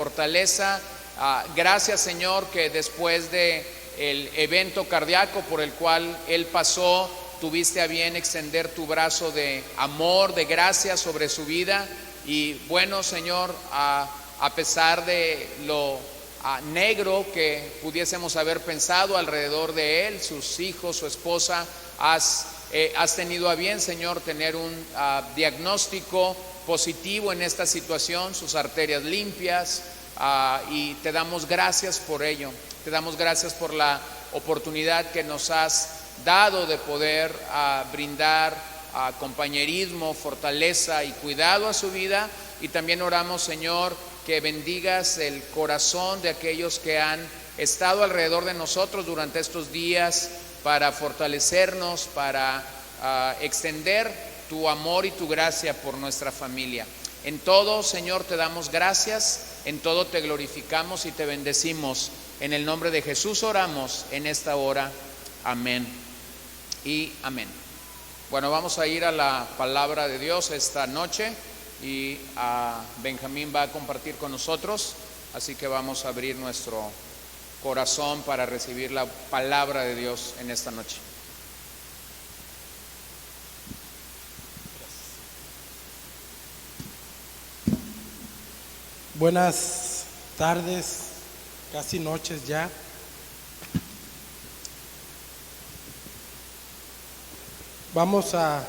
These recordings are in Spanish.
fortaleza. Gracias, Señor, que después de el evento cardíaco por el cual él pasó, tuviste a bien extender tu brazo de amor, de gracia sobre su vida. Y bueno, Señor, a pesar de lo negro que pudiésemos haber pensado alrededor de él, sus hijos, su esposa, has tenido a bien, Señor, tener un diagnóstico positivo en esta situación, sus arterias limpias, y te damos gracias por ello. Te damos gracias por la oportunidad que nos has dado de poder brindar compañerismo, fortaleza y cuidado a su vida. Y también oramos, Señor, que bendigas el corazón de aquellos que han estado alrededor de nosotros durante estos días para fortalecernos, para extender tu amor y tu gracia por nuestra familia. En todo, Señor, te damos gracias, en todo te glorificamos y te bendecimos. En el nombre de Jesús oramos en esta hora. Amén y amén. Bueno, vamos a ir a la palabra de Dios esta noche y Benjamín va a compartir con nosotros, así que vamos a abrir nuestro corazón para recibir la palabra de Dios en esta noche. Buenas tardes, casi noches ya. Vamos a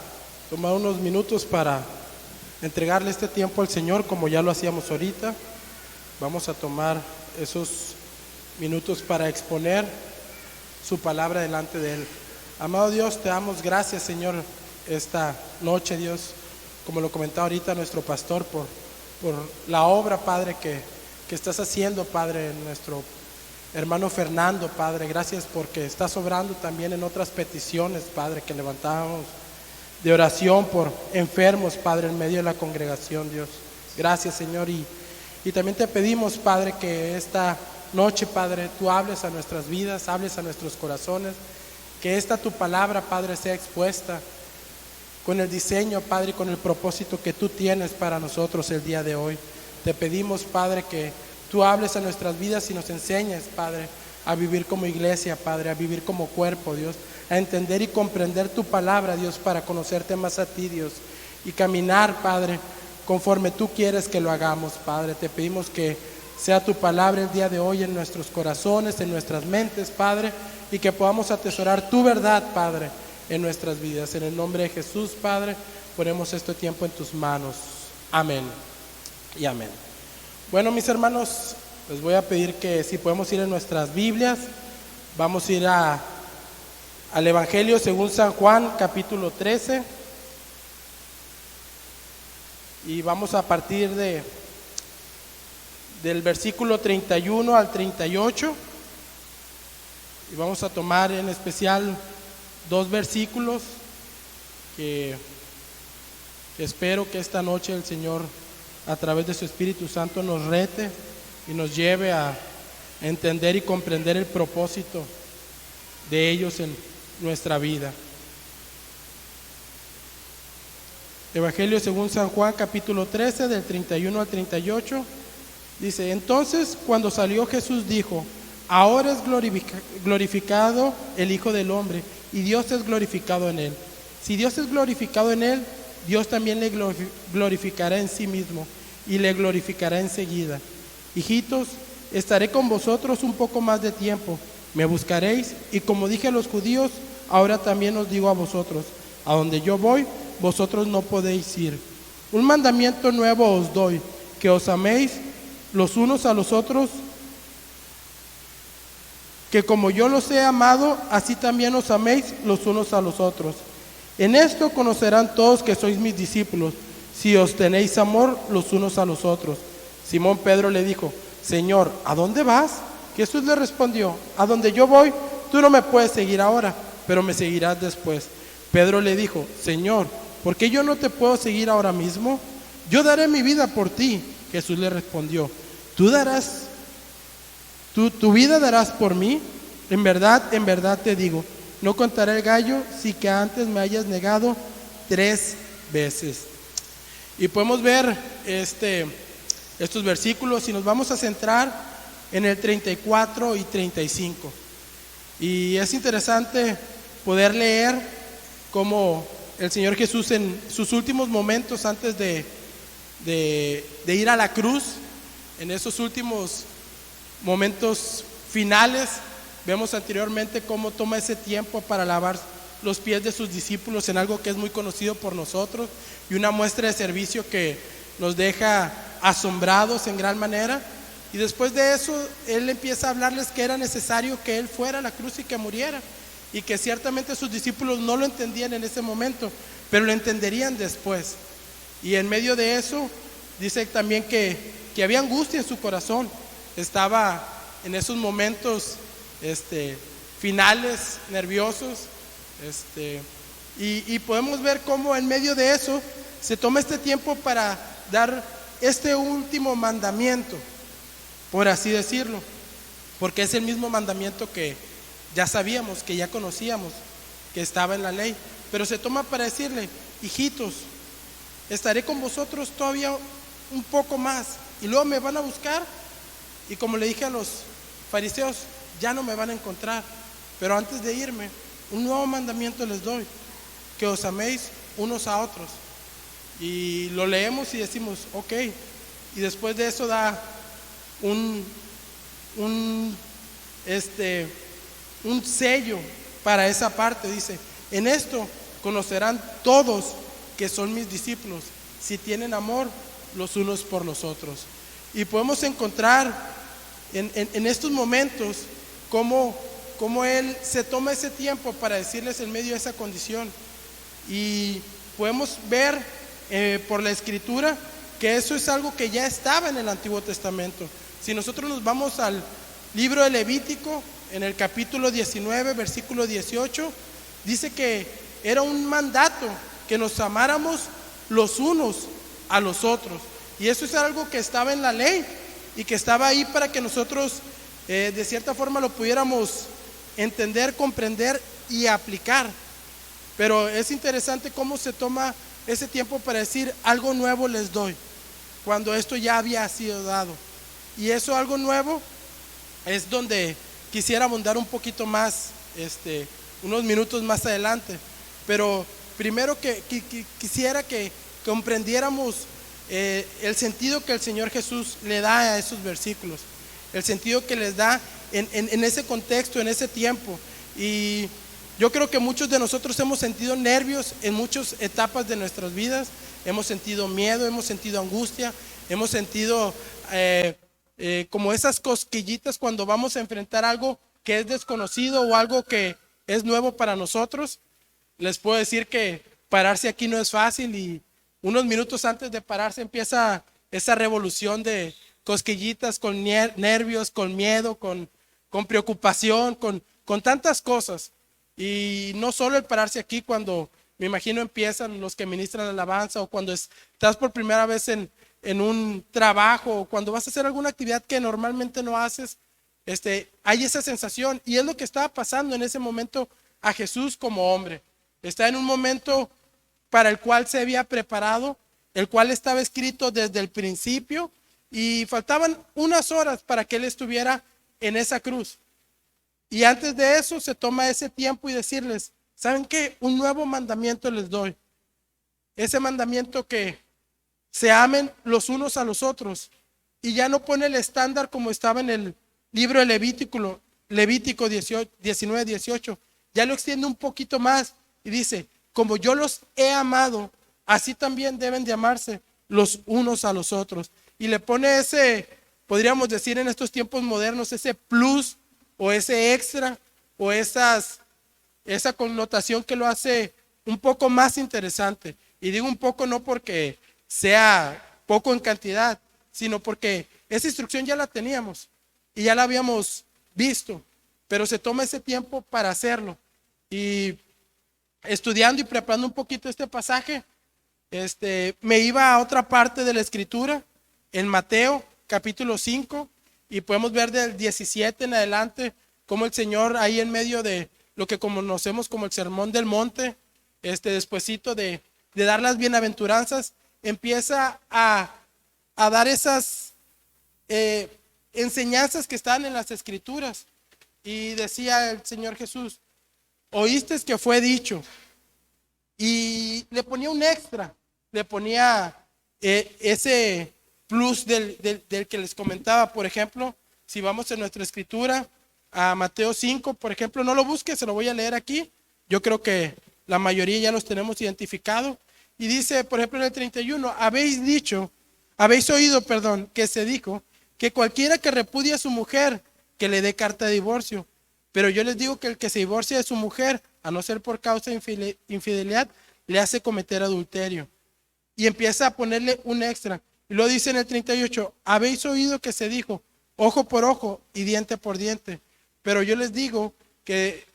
tomar unos minutos para entregarle este tiempo al Señor, como ya lo hacíamos ahorita. Vamos a tomar esos minutos para exponer su palabra delante de Él. Amado Dios, te damos gracias, Señor, esta noche, Dios, como lo comentaba ahorita nuestro pastor, por la obra, Padre, que estás haciendo, Padre, en nuestro hermano Fernando, Padre. Gracias porque estás obrando también en otras peticiones, Padre, que levantamos de oración por enfermos, Padre, en medio de la congregación, Dios. Gracias, Señor, y también te pedimos, Padre, que esta noche, Padre, tú hables a nuestras vidas, hables a nuestros corazones, que esta tu palabra, Padre, sea expuesta con el diseño, Padre, y con el propósito que tú tienes para nosotros el día de hoy. Te pedimos, Padre, que tú hables a nuestras vidas y nos enseñes, Padre, a vivir como iglesia, Padre, a vivir como cuerpo, Dios, a entender y comprender tu palabra, Dios, para conocerte más a ti, Dios, y caminar, Padre, conforme tú quieres que lo hagamos, Padre. Te pedimos que sea tu palabra el día de hoy en nuestros corazones, en nuestras mentes, Padre, y que podamos atesorar tu verdad, Padre, en nuestras vidas. En el nombre de Jesús, Padre, ponemos este tiempo en tus manos. Amén y amén. Bueno, mis hermanos, les voy a pedir que si podemos ir en nuestras Biblias, vamos a ir al Evangelio según San Juan, capítulo 13, y vamos a partir del versículo 31 al 38, y vamos a tomar en especial dos versículos que espero que esta noche el Señor, a través de su Espíritu Santo, nos rete y nos lleve a entender y comprender el propósito de ellos en nuestra vida. Evangelio según San Juan, capítulo 13, del 31 al 38, dice: entonces, cuando salió Jesús, dijo: ahora es glorificado el Hijo del Hombre, y Dios es glorificado en él. Si Dios es glorificado en él, Dios también le glorificará en sí mismo, y le glorificará enseguida. Hijitos, estaré con vosotros un poco más de tiempo. Me buscaréis, y como dije a los judíos, ahora también os digo a vosotros: a donde yo voy, vosotros no podéis ir. Un mandamiento nuevo os doy, que os améis los unos a los otros, que como yo los he amado, así también os améis los unos a los otros. En esto conocerán todos que sois mis discípulos, si os tenéis amor los unos a los otros. Simón Pedro le dijo: Señor, ¿a dónde vas? Jesús le respondió: a donde yo voy, tú no me puedes seguir ahora, pero me seguirás después. Pedro le dijo: Señor, ¿por qué yo no te puedo seguir ahora mismo? Yo daré mi vida por ti. Jesús le respondió: ¿Tu vida darás por mí? En verdad te digo, no contaré el gallo si que antes me hayas negado 3 veces. Y podemos ver estos versículos y nos vamos a centrar en el 34 y 35. Y es interesante poder leer cómo el Señor Jesús en sus últimos momentos antes de ir a la cruz, en esos últimos momentos finales, vemos anteriormente cómo toma ese tiempo para lavar los pies de sus discípulos en algo que es muy conocido por nosotros y una muestra de servicio que nos deja asombrados en gran manera. Y después de eso, Él empieza a hablarles que era necesario que Él fuera a la cruz y que muriera, y que ciertamente sus discípulos no lo entendían en ese momento, pero lo entenderían después. Y en medio de eso, dice también que había angustia en su corazón, estaba en esos momentos finales, nerviosos, y podemos ver cómo en medio de eso se toma este tiempo para dar este último mandamiento, por así decirlo, porque es el mismo mandamiento que ya sabíamos, que ya conocíamos, que estaba en la ley, pero se toma para decirle: hijitos, estaré con vosotros todavía un poco más, y luego me van a buscar, y como le dije a los fariseos, ya no me van a encontrar, pero antes de irme, un nuevo mandamiento les doy, que os améis unos a otros. Y lo leemos y decimos, ok, y después de eso da un sello para esa parte. Dice: en esto conocerán todos que son mis discípulos, si tienen amor los unos por los otros. Y podemos encontrar en estos momentos cómo Él se toma ese tiempo para decirles en medio de esa condición. Y podemos ver por la Escritura que eso es algo que ya estaba en el Antiguo Testamento. Si nosotros nos vamos al libro de Levítico, en el capítulo 19, versículo 18, dice que era un mandato que nos amáramos los unos a los otros. Y eso es algo que estaba en la ley y que estaba ahí para que nosotros de cierta forma lo pudiéramos entender, comprender y aplicar. Pero es interesante cómo se toma ese tiempo para decir: algo nuevo les doy, cuando esto ya había sido dado. Y eso algo nuevo es donde quisiera abundar un poquito más, unos minutos más adelante. Pero primero que quisiera que comprendiéramos el sentido que el Señor Jesús le da a esos versículos, el sentido que les da en ese contexto, en ese tiempo. Y yo creo que muchos de nosotros hemos sentido nervios en muchas etapas de nuestras vidas, hemos sentido miedo, hemos sentido angustia, hemos sentido como esas cosquillitas cuando vamos a enfrentar algo que es desconocido o algo que es nuevo para nosotros. Les puedo decir que pararse aquí no es fácil, y unos minutos antes de pararse empieza esa revolución de cosquillitas, con nervios, con miedo, con preocupación, con tantas cosas. Y no solo el pararse aquí, cuando me imagino empiezan los que ministran alabanza, o cuando estás por primera vez en un trabajo, o cuando vas a hacer alguna actividad que normalmente no haces, hay esa sensación. Y es lo que estaba pasando en ese momento a Jesús como hombre. Está en un momento para el cual se había preparado, el cual estaba escrito desde el principio, y faltaban unas horas para que Él estuviera en esa cruz. Y antes de eso se toma ese tiempo y decirles: ¿saben qué? Un nuevo mandamiento les doy. Ese mandamiento que se amen los unos a los otros. Y ya no pone el estándar como estaba en el libro de Levítico 19, 18. Ya lo extiende un poquito más y dice: como yo los he amado, así también deben de amarse los unos a los otros. Y le pone ese, podríamos decir en estos tiempos modernos, ese plus o ese extra o esa connotación que lo hace un poco más interesante. Y digo un poco no porque sea poco en cantidad, sino porque esa instrucción ya la teníamos y ya la habíamos visto, pero se toma ese tiempo para hacerlo. Y estudiando y preparando un poquito este pasaje, me iba a otra parte de la Escritura, en Mateo capítulo 5, y podemos ver del 17 en adelante cómo el Señor, ahí en medio de lo que conocemos como el Sermón del Monte, despuesito de dar las bienaventuranzas, empieza a dar esas enseñanzas que están en las Escrituras. Y decía el Señor Jesús, oíste que fue dicho. Y le ponía un extra, le ponía ese plus del que les comentaba. Por ejemplo, si vamos en nuestra escritura a Mateo 5, por ejemplo, no lo busques, se lo voy a leer aquí. Yo creo que la mayoría ya los tenemos identificados. Y dice, por ejemplo, en el 31, habéis oído, que se dijo que cualquiera que repudie a su mujer, que le dé carta de divorcio. Pero yo les digo que el que se divorcia de su mujer, a no ser por causa de infidelidad, le hace cometer adulterio. Y empieza a ponerle un extra. Y lo dice en el 38, habéis oído que se dijo, ojo por ojo y diente por diente. Pero yo les digo que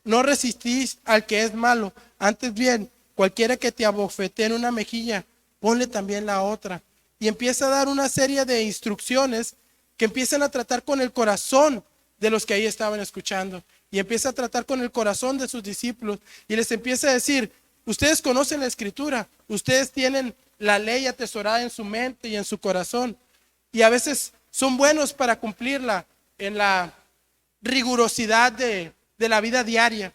no resistís al que es malo. Antes bien, cualquiera que te abofetee en una mejilla, ponle también la otra. Y empieza a dar una serie de instrucciones que empiezan a tratar con el corazón de los que ahí estaban escuchando. Y empieza a tratar con el corazón de sus discípulos. Y les empieza a decir, ustedes conocen la Escritura, ustedes tienen la ley atesorada en su mente y en su corazón. Y a veces son buenos para cumplirla en la rigurosidad de la vida diaria.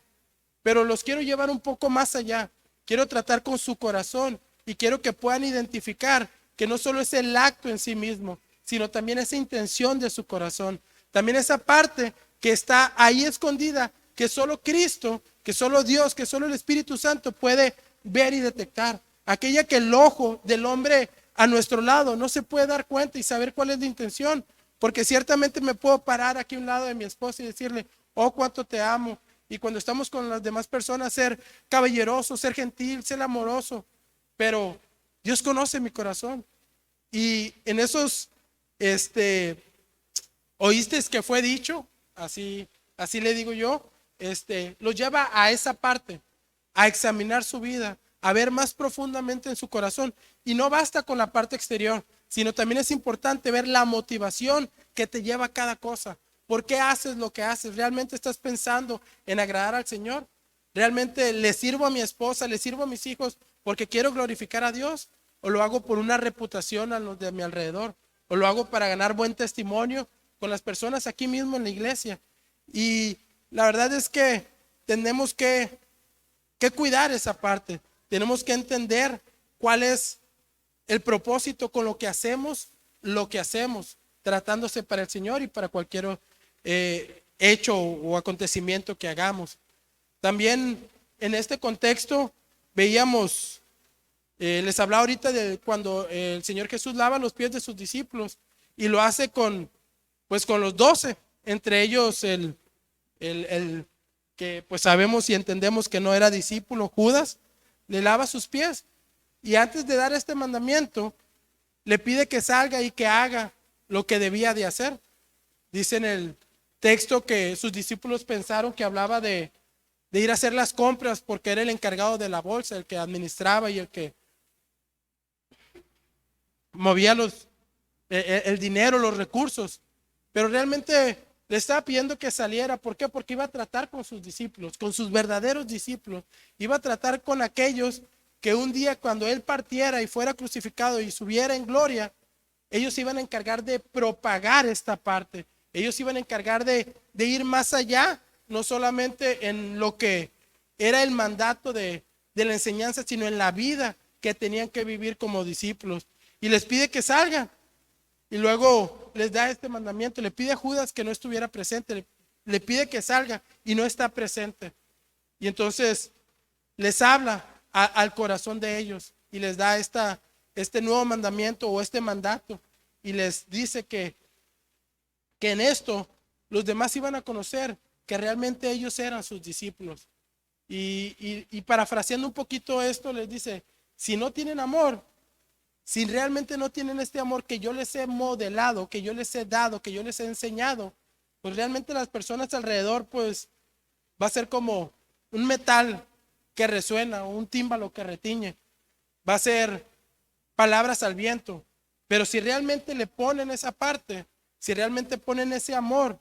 Pero los quiero llevar un poco más allá. Quiero tratar con su corazón y quiero que puedan identificar que no solo es el acto en sí mismo, sino también esa intención de su corazón. También esa parte que está ahí escondida, que solo Cristo, que solo Dios, que solo el Espíritu Santo puede ver y detectar. Aquella que el ojo del hombre a nuestro lado no se puede dar cuenta y saber cuál es la intención. Porque ciertamente me puedo parar aquí a un lado de mi esposa y decirle, oh, cuánto te amo. Y cuando estamos con las demás personas, ser caballeroso, ser gentil, ser amoroso. Pero Dios conoce mi corazón. Y en esos, oíste que fue dicho, así le digo yo, los lleva a esa parte, a examinar su vida, a ver más profundamente en su corazón. Y no basta con la parte exterior, sino también es importante ver la motivación que te lleva a cada cosa. ¿Por qué haces lo que haces? ¿Realmente estás pensando en agradar al Señor? ¿Realmente le sirvo a mi esposa, le sirvo a mis hijos porque quiero glorificar a Dios? ¿O lo hago por una reputación a los de mi alrededor? ¿O lo hago para ganar buen testimonio con las personas aquí mismo en la iglesia? Y la verdad es que tenemos que cuidar esa parte. Tenemos que entender cuál es el propósito con lo que hacemos, tratándose para el Señor y para cualquier hecho o acontecimiento que hagamos. También en este contexto veíamos, les hablaba ahorita de cuando el Señor Jesús lava los pies de sus discípulos y lo hace con los 12, entre ellos el que pues sabemos y entendemos que no era discípulo, Judas, le lava sus pies. Y antes de dar este mandamiento, le pide que salga y que haga lo que debía de hacer. Dice en el texto que sus discípulos pensaron que hablaba de ir a hacer las compras porque era el encargado de la bolsa, el que administraba y el que movía el dinero, los recursos. Pero realmente le estaba pidiendo que saliera. ¿Por qué? Porque iba a tratar con sus discípulos, con sus verdaderos discípulos. Iba a tratar con aquellos que un día cuando él partiera y fuera crucificado y subiera en gloria, ellos iban a encargar de propagar esta parte. Ellos iban a encargar de ir más allá, no solamente en lo que era el mandato de la enseñanza, sino en la vida que tenían que vivir como discípulos. Y les pide que salgan. Y luego les da este mandamiento. Le pide a Judas que no estuviera presente. Le pide que salga y no está presente. Y entonces les habla al corazón de ellos y les da este nuevo mandamiento o este mandato. Y les dice que en esto los demás iban a conocer que realmente ellos eran sus discípulos. Y parafraseando un poquito esto, les dice, si no tienen amor, si realmente no tienen este amor que yo les he modelado, que yo les he dado, que yo les he enseñado, pues realmente las personas alrededor pues va a ser como un metal que resuena o un tímbalo que retiñe. Va a ser palabras al viento. Pero si realmente le ponen esa parte, si realmente ponen ese amor,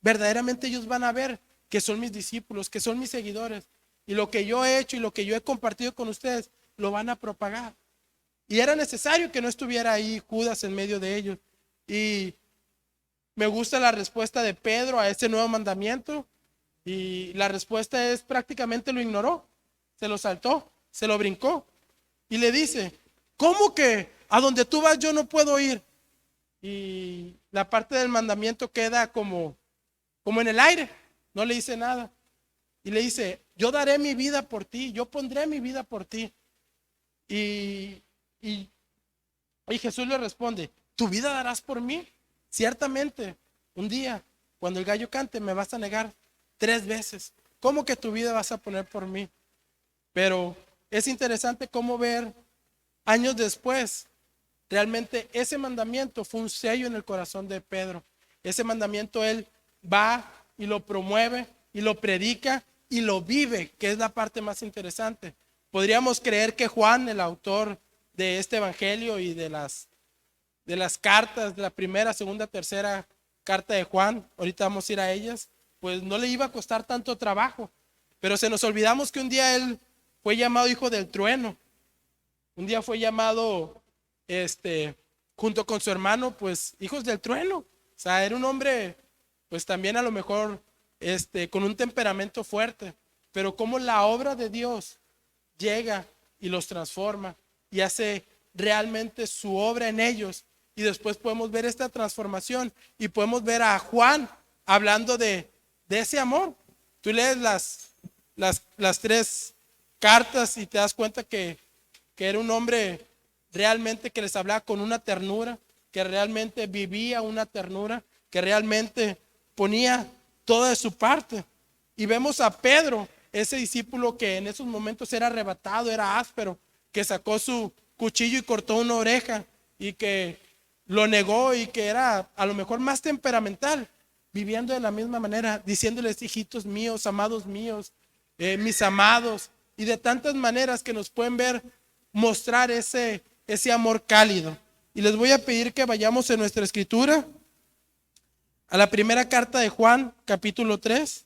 verdaderamente ellos van a ver que son mis discípulos, que son mis seguidores. Y lo que yo he hecho y lo que yo he compartido con ustedes, lo van a propagar. Y era necesario que no estuviera ahí Judas en medio de ellos. Y me gusta la respuesta de Pedro a este nuevo mandamiento. Y la respuesta es prácticamente lo ignoró, se lo saltó, se lo brincó. Y le dice, ¿cómo que a donde tú vas yo no puedo ir? Y la parte del mandamiento queda como en el aire, no le dice nada. Y le dice, yo daré mi vida por ti, yo pondré mi vida por ti. Y, y, y Jesús le responde, ¿tu vida darás por mí? Ciertamente, un día, cuando el gallo cante, me vas a negar 3 veces. ¿Cómo que tu vida vas a poner por mí? Pero es interesante cómo ver años después, realmente ese mandamiento fue un sello en el corazón de Pedro. Ese mandamiento él va y lo promueve y lo predica y lo vive, que es la parte más interesante. Podríamos creer que Juan, el autor de este evangelio y de las cartas, de la primera, segunda, tercera carta de Juan, ahorita vamos a ir a ellas, pues no le iba a costar tanto trabajo. Pero se nos olvidamos que un día él fue llamado hijo del trueno. Un día fue llamado, junto con su hermano, pues hijos del trueno. O sea, era un hombre, pues también a lo mejor, con un temperamento fuerte. Pero como la obra de Dios llega y los transforma y hace realmente su obra en ellos. Y después podemos ver esta transformación y podemos ver a Juan hablando de ese amor. Tú lees las 3 cartas y te das cuenta que era un hombre realmente que les hablaba con una ternura, que realmente vivía una ternura, que realmente ponía toda de su parte. Y vemos a Pedro, ese discípulo que en esos momentos era arrebatado, era áspero, que sacó su cuchillo y cortó una oreja y que lo negó y que era a lo mejor más temperamental, viviendo de la misma manera, diciéndoles hijitos míos, amados míos, mis amados, y de tantas maneras que nos pueden ver mostrar ese amor cálido. Y les voy a pedir que vayamos en nuestra escritura a la primera carta de Juan, capítulo 3.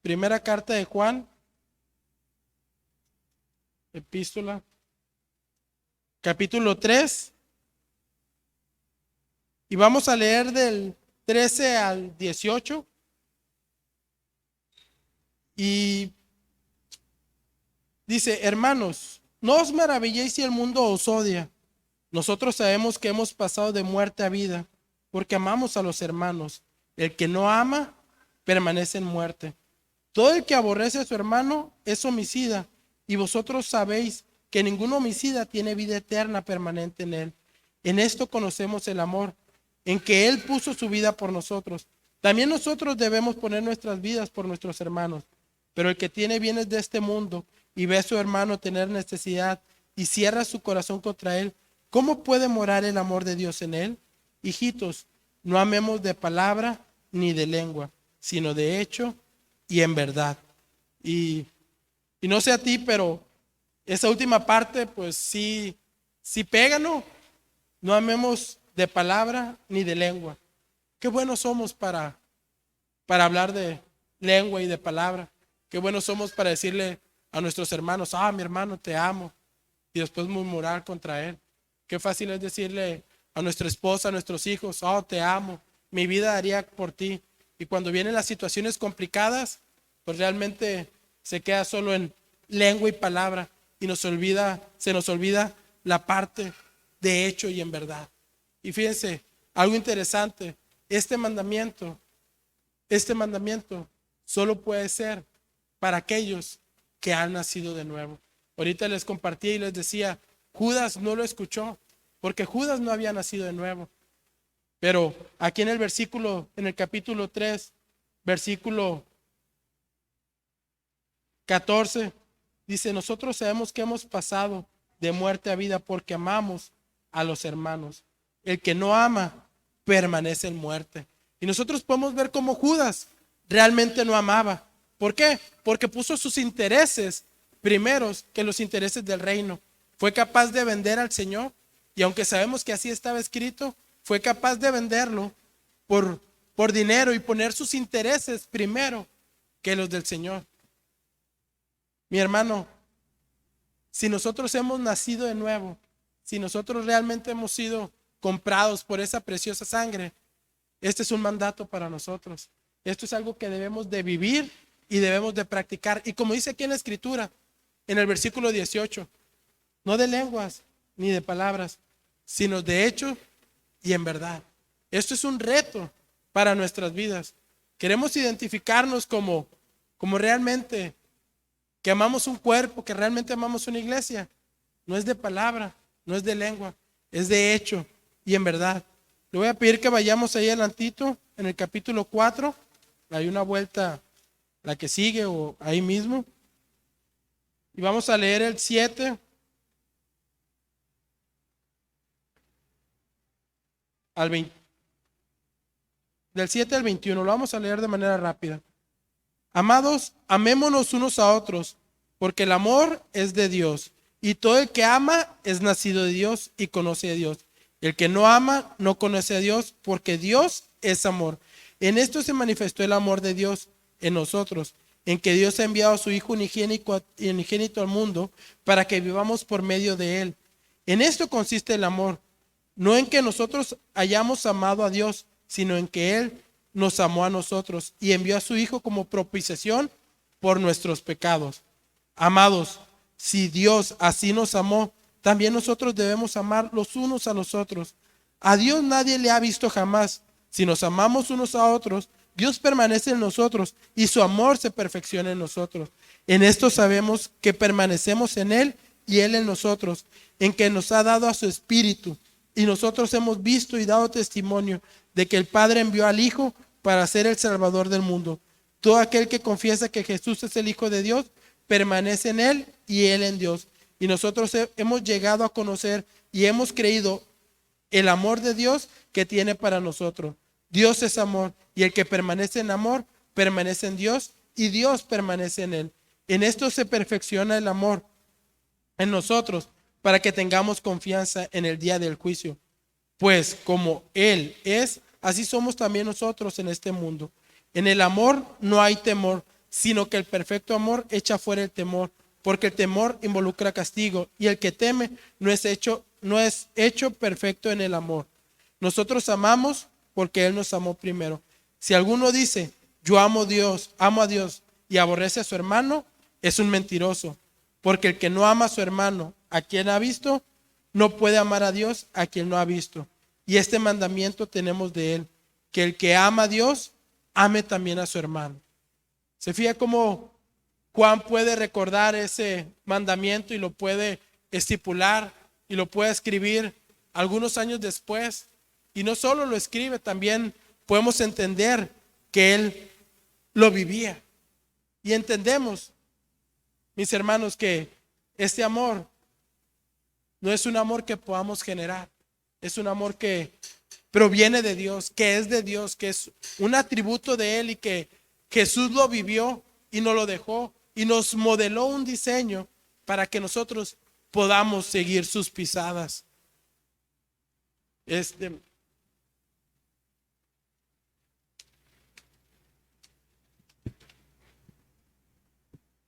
Primera carta de Juan, epístola, capítulo 3. Y vamos a leer del 13 al 18. Y dice, hermanos, no os maravilléis si el mundo os odia. Nosotros sabemos que hemos pasado de muerte a vida, porque amamos a los hermanos. El que no ama, permanece en muerte. Todo el que aborrece a su hermano es homicida, y vosotros sabéis que ningún homicida tiene vida eterna permanente en él. En esto conocemos el amor, en que él puso su vida por nosotros. También nosotros debemos poner nuestras vidas por nuestros hermanos. Pero el que tiene bienes de este mundo y ve a su hermano tener necesidad y cierra su corazón contra él, ¿cómo puede morar el amor de Dios en él? Hijitos, no amemos de palabra ni de lengua, sino de hecho y en verdad. Y no sé a ti, pero esa última parte, pues sí pega, ¿no? No amemos de palabra ni de lengua. Qué buenos somos para hablar de lengua y de palabra. Qué buenos somos para decirle a nuestros hermanos, mi hermano, te amo, y después murmurar contra él. Qué fácil es decirle a nuestra esposa, a nuestros hijos, te amo, mi vida daría por ti. Y cuando vienen las situaciones complicadas, pues realmente se queda solo en lengua y palabra y se nos olvida la parte de hecho y en verdad. Y fíjense, algo interesante, este mandamiento solo puede ser para aquellos que han nacido de nuevo. Ahorita les compartí y les decía, Judas no lo escuchó, porque Judas no había nacido de nuevo. Pero aquí en el capítulo 3, versículo 14, dice, nosotros sabemos que hemos pasado de muerte a vida porque amamos a los hermanos. El que no ama permanece en muerte. Y nosotros podemos ver cómo Judas realmente no amaba. ¿Por qué? Porque puso sus intereses primeros que los intereses del reino. Fue capaz de vender al Señor, y aunque sabemos que así estaba escrito, fue capaz de venderlo por dinero y poner sus intereses primero que los del Señor. Mi hermano, Si nosotros hemos nacido de nuevo, si nosotros realmente hemos sido comprados por esa preciosa sangre, este es un mandato para nosotros. Esto es algo que debemos de vivir y debemos de practicar. Y como dice aquí en la Escritura, en el versículo 18, no de lenguas ni de palabras, sino de hecho y en verdad. Esto es un reto para nuestras vidas. Queremos identificarnos como realmente que amamos un cuerpo, que realmente amamos una iglesia. No es de palabra, no es de lengua, es de hecho y en verdad. Le voy a pedir que vayamos ahí adelantito, en el capítulo 4. Hay una vuelta, la que sigue o ahí mismo. Y vamos a leer el 7 al 20. Del 7 al 21, lo vamos a leer de manera rápida. Amados, amémonos unos a otros, porque el amor es de Dios, y todo el que ama es nacido de Dios y conoce a Dios. El que no ama no conoce a Dios, porque Dios es amor. En esto se manifestó el amor de Dios en nosotros, en que Dios ha enviado a su Hijo unigénito al mundo para que vivamos por medio de Él. En esto consiste el amor, no en que nosotros hayamos amado a Dios, sino en que Él nos amó a nosotros y envió a su Hijo como propiciación por nuestros pecados. Amados, si Dios así nos amó, también nosotros debemos amar los unos a los otros. A Dios nadie le ha visto jamás. Si nos amamos unos a otros, Dios permanece en nosotros y su amor se perfecciona en nosotros. En esto sabemos que permanecemos en Él y Él en nosotros, en que nos ha dado a su Espíritu. Y nosotros hemos visto y dado testimonio de que el Padre envió al Hijo para ser el Salvador del mundo. Todo aquel que confiesa que Jesús es el Hijo de Dios, permanece en Él y Él en Dios. Y nosotros hemos llegado a conocer y hemos creído el amor de Dios que tiene para nosotros. Dios es amor, y el que permanece en amor, permanece en Dios, y Dios permanece en Él. En esto se perfecciona el amor en nosotros, para que tengamos confianza en el día del juicio. Pues como Él es, así somos también nosotros en este mundo. En el amor no hay temor, sino que el perfecto amor echa fuera el temor, porque el temor involucra castigo, y el que teme no es hecho perfecto en el amor. Nosotros amamos porque Él nos amó primero. Si alguno dice, yo amo a Dios, y aborrece a su hermano, es un mentiroso. Porque el que no ama a su hermano, a quien ha visto, no puede amar a Dios a quien no ha visto. Y este mandamiento tenemos de Él, que el que ama a Dios, ame también a su hermano. ¿Se fija cómo Juan puede recordar ese mandamiento y lo puede estipular y lo puede escribir algunos años después? Y no solo lo escribe, también podemos entender que Él lo vivía. Y entendemos, mis hermanos, que este amor no es un amor que podamos generar, es un amor que proviene de Dios, que es de Dios, que es un atributo de Él y que Jesús lo vivió y nos lo dejó y nos modeló un diseño para que nosotros podamos seguir sus pisadas.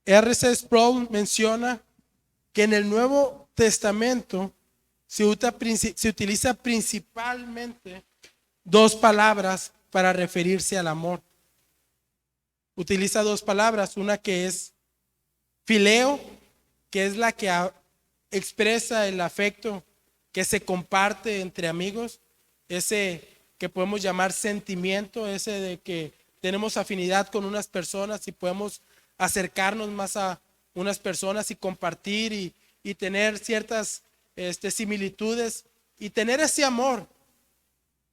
R.C. Sproul menciona que en el Nuevo Testamento se utiliza principalmente dos palabras para referirse al amor. Utiliza dos palabras, una que es fileo, que es la que expresa el afecto que se comparte entre amigos, ese que podemos llamar sentimiento, ese de que tenemos afinidad con unas personas y podemos acercarnos más a unas personas y compartir y tener ciertas similitudes y tener ese amor,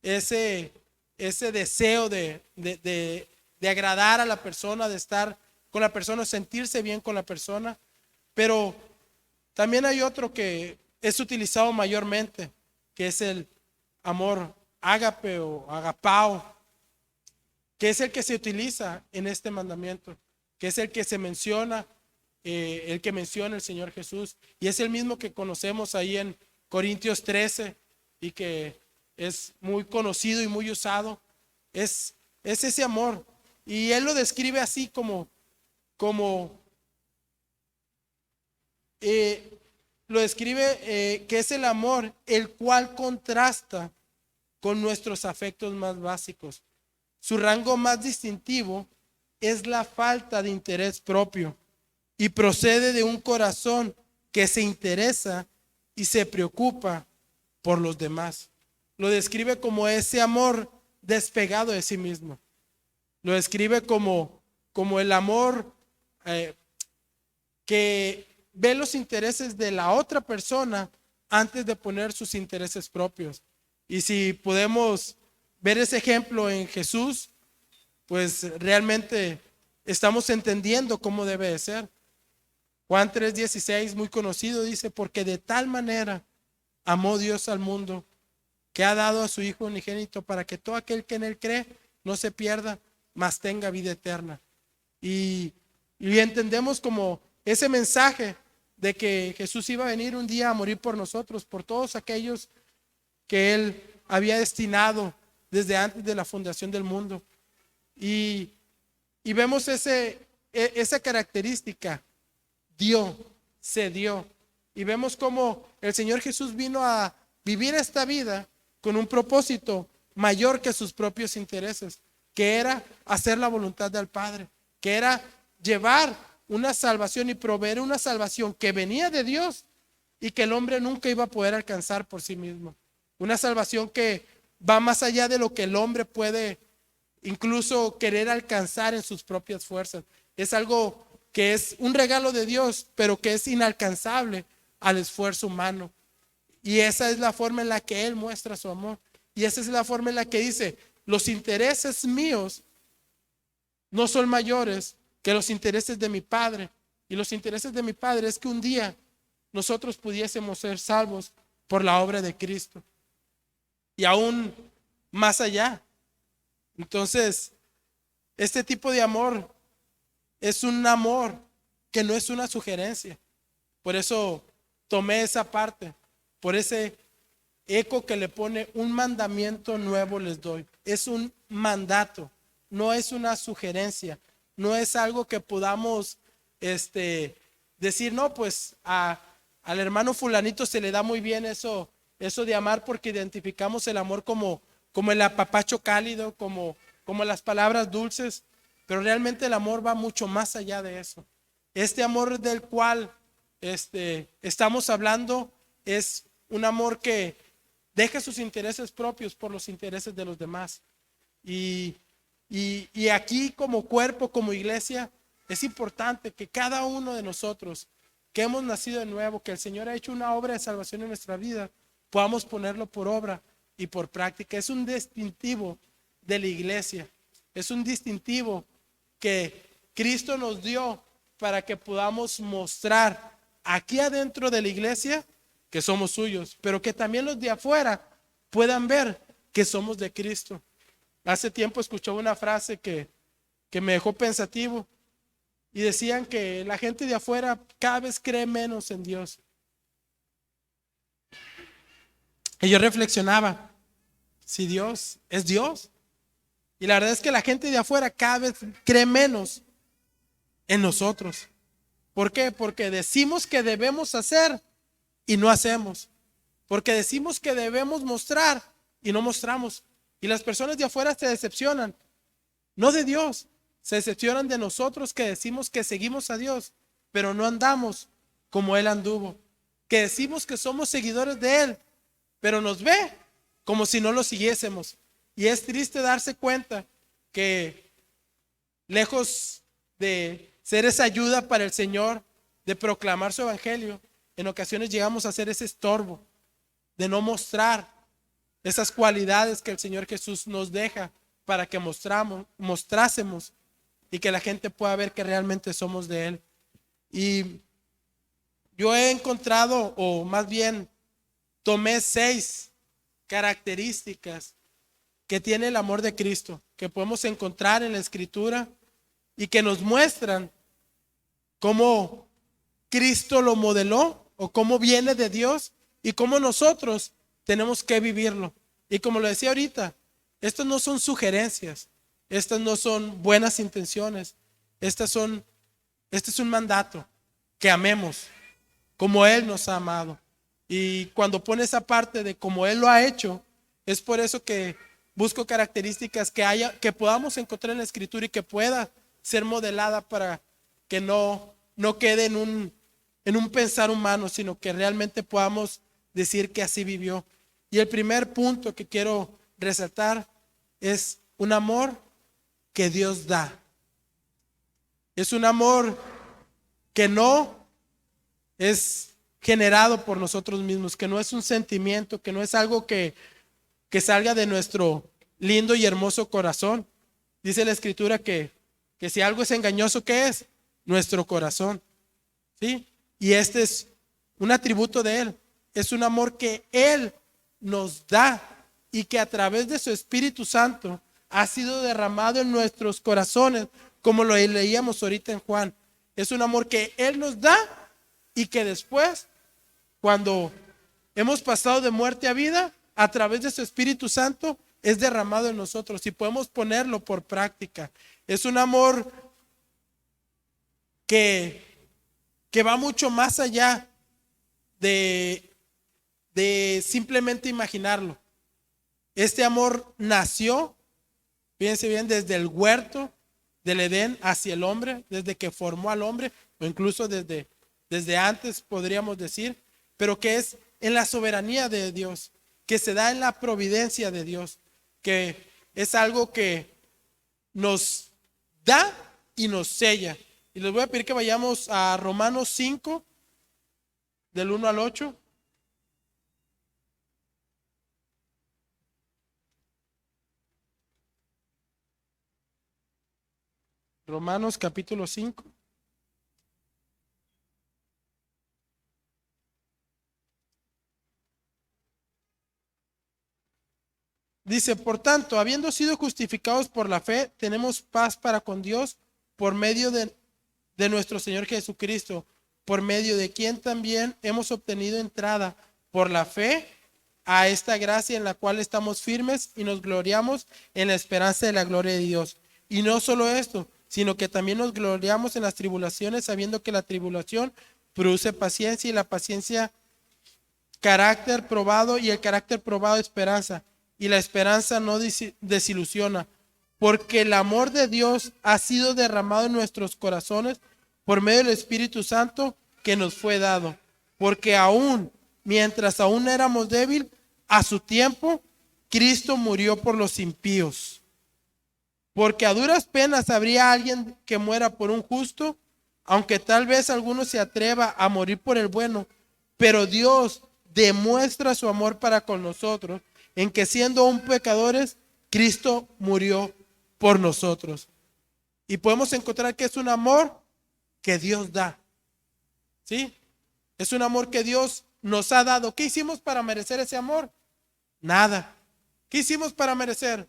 ese deseo de agradar a la persona, de estar con la persona, sentirse bien con la persona. Pero también hay otro que es utilizado mayormente, que es el amor ágape o agapao, que es el que se utiliza en este mandamiento, que es el que se menciona, el que menciona el Señor Jesús, y es el mismo que conocemos ahí en Corintios 13 y que es muy conocido y muy usado. Es ese amor, y Él lo describe así como lo describe que es el amor el cual contrasta con nuestros afectos más básicos. Su rango más distintivo es la falta de interés propio y procede de un corazón que se interesa y se preocupa por los demás. Lo describe como ese amor despegado de sí mismo. Lo describe como el amor que ve los intereses de la otra persona antes de poner sus intereses propios. Y si podemos ver ese ejemplo en Jesús, pues realmente estamos entendiendo cómo debe de ser. Juan 3:16, muy conocido, dice: porque de tal manera amó Dios al mundo, que ha dado a su Hijo unigénito, para que todo aquel que en él cree no se pierda, mas tenga vida eterna. Y entendemos como ese mensaje de que Jesús iba a venir un día a morir por nosotros, por todos aquellos que Él había destinado desde antes de la fundación del mundo. Y vemos esa característica: se dio. Y vemos cómo el Señor Jesús vino a vivir esta vida con un propósito mayor que sus propios intereses, que era hacer la voluntad del Padre, que era llevar una salvación y proveer una salvación que venía de Dios y que el hombre nunca iba a poder alcanzar por sí mismo. Una salvación que va más allá de lo que el hombre puede incluso querer alcanzar en sus propias fuerzas. Es algo que es un regalo de Dios, pero que es inalcanzable al esfuerzo humano. Y esa es la forma en la que Él muestra su amor. Y esa es la forma en la que dice: los intereses míos no son mayores que los intereses de mi Padre. Y los intereses de mi Padre es que un día nosotros pudiésemos ser salvos por la obra de Cristo. Y aún más allá. Entonces, este tipo de amor es un amor que no es una sugerencia. Por eso tomé esa parte, por ese eco que le pone: un mandamiento nuevo les doy. Es un mandato, no es una sugerencia, no es algo que podamos decir: no, pues al hermano fulanito se le da muy bien eso de amar, porque identificamos el amor como el apapacho cálido, como las palabras dulces. Pero realmente el amor va mucho más allá de eso. Este amor del cual estamos hablando es un amor que deja sus intereses propios por los intereses de los demás. Y aquí, como cuerpo, como iglesia, es importante que cada uno de nosotros que hemos nacido de nuevo, que el Señor ha hecho una obra de salvación en nuestra vida, podamos ponerlo por obra y por práctica. Es un distintivo de la iglesia. Es un distintivo que Cristo nos dio para que podamos mostrar aquí adentro de la iglesia que somos suyos, pero que también los de afuera puedan ver que somos de Cristo. Hace tiempo escuché una frase que me dejó pensativo, y decían que la gente de afuera cada vez cree menos en Dios. Y yo reflexionaba: si Dios es Dios, y la verdad es que la gente de afuera cada vez cree menos en nosotros. ¿Por qué? Porque decimos que debemos hacer y no hacemos. Porque decimos que debemos mostrar y no mostramos. Y las personas de afuera se decepcionan, no de Dios, se decepcionan de nosotros, que decimos que seguimos a Dios, pero no andamos como Él anduvo. Que decimos que somos seguidores de Él, pero nos ve como si no lo siguiésemos. Y es triste darse cuenta que, lejos de ser esa ayuda para el Señor, de proclamar su evangelio, en ocasiones llegamos a ser ese estorbo, de no mostrar esas cualidades que el Señor Jesús nos deja para que mostrásemos y que la gente pueda ver que realmente somos de Él. Y yo he encontrado, o más bien tomé 6 características que tiene el amor de Cristo, que podemos encontrar en la Escritura y que nos muestran cómo Cristo lo modeló, o cómo viene de Dios y cómo nosotros tenemos que vivirlo. Y como lo decía ahorita, estas no son sugerencias, estas no son buenas intenciones, este es un mandato: que amemos como Él nos ha amado. Y cuando pone esa parte de como Él lo ha hecho, es por eso que busco características que podamos encontrar en la Escritura y que pueda ser modelada para que no quede en un pensar humano, sino que realmente podamos decir que así vivió. Y el primer punto que quiero resaltar es un amor que Dios da. Es un amor que no es generado por nosotros mismos, que no es un sentimiento, que no es algo que salga de nuestro lindo y hermoso corazón. Dice la Escritura que si algo es engañoso, ¿qué es? Nuestro corazón. ¿Sí? Y este es un atributo de Él. Es un amor que Él nos da y que a través de su Espíritu Santo ha sido derramado en nuestros corazones, como lo leíamos ahorita en Juan. Es un amor que Él nos da y que después, cuando hemos pasado de muerte a vida, a través de su Espíritu Santo es derramado en nosotros y podemos ponerlo por práctica. Es un amor que va mucho más allá de simplemente imaginarlo. Este amor nació, fíjense bien, desde el huerto del Edén hacia el hombre, desde que formó al hombre, o incluso desde antes podríamos decir, pero que es en la soberanía de Dios, que se da en la providencia de Dios, que es algo que nos da y nos sella. Y les voy a pedir que vayamos a Romanos 5, del 1 al 8. Romanos capítulo 5. Dice, por tanto, habiendo sido justificados por la fe, tenemos paz para con Dios por medio de nuestro Señor Jesucristo, por medio de quien también hemos obtenido entrada por la fe a esta gracia en la cual estamos firmes y nos gloriamos en la esperanza de la gloria de Dios. Y no solo esto, sino que también nos gloriamos en las tribulaciones, sabiendo que la tribulación produce paciencia y la paciencia carácter probado y el carácter probado esperanza. Y la esperanza no desilusiona, porque el amor de Dios ha sido derramado en nuestros corazones por medio del Espíritu Santo que nos fue dado. Porque mientras aún éramos débiles, a su tiempo, Cristo murió por los impíos. Porque a duras penas habría alguien que muera por un justo, aunque tal vez alguno se atreva a morir por el bueno. Pero Dios demuestra su amor para con nosotros, en que siendo aún pecadores, Cristo murió por nosotros. Y podemos encontrar que es un amor que Dios da. ¿Sí? Es un amor que Dios nos ha dado. ¿Qué hicimos para merecer ese amor? Nada. ¿Qué hicimos para merecer?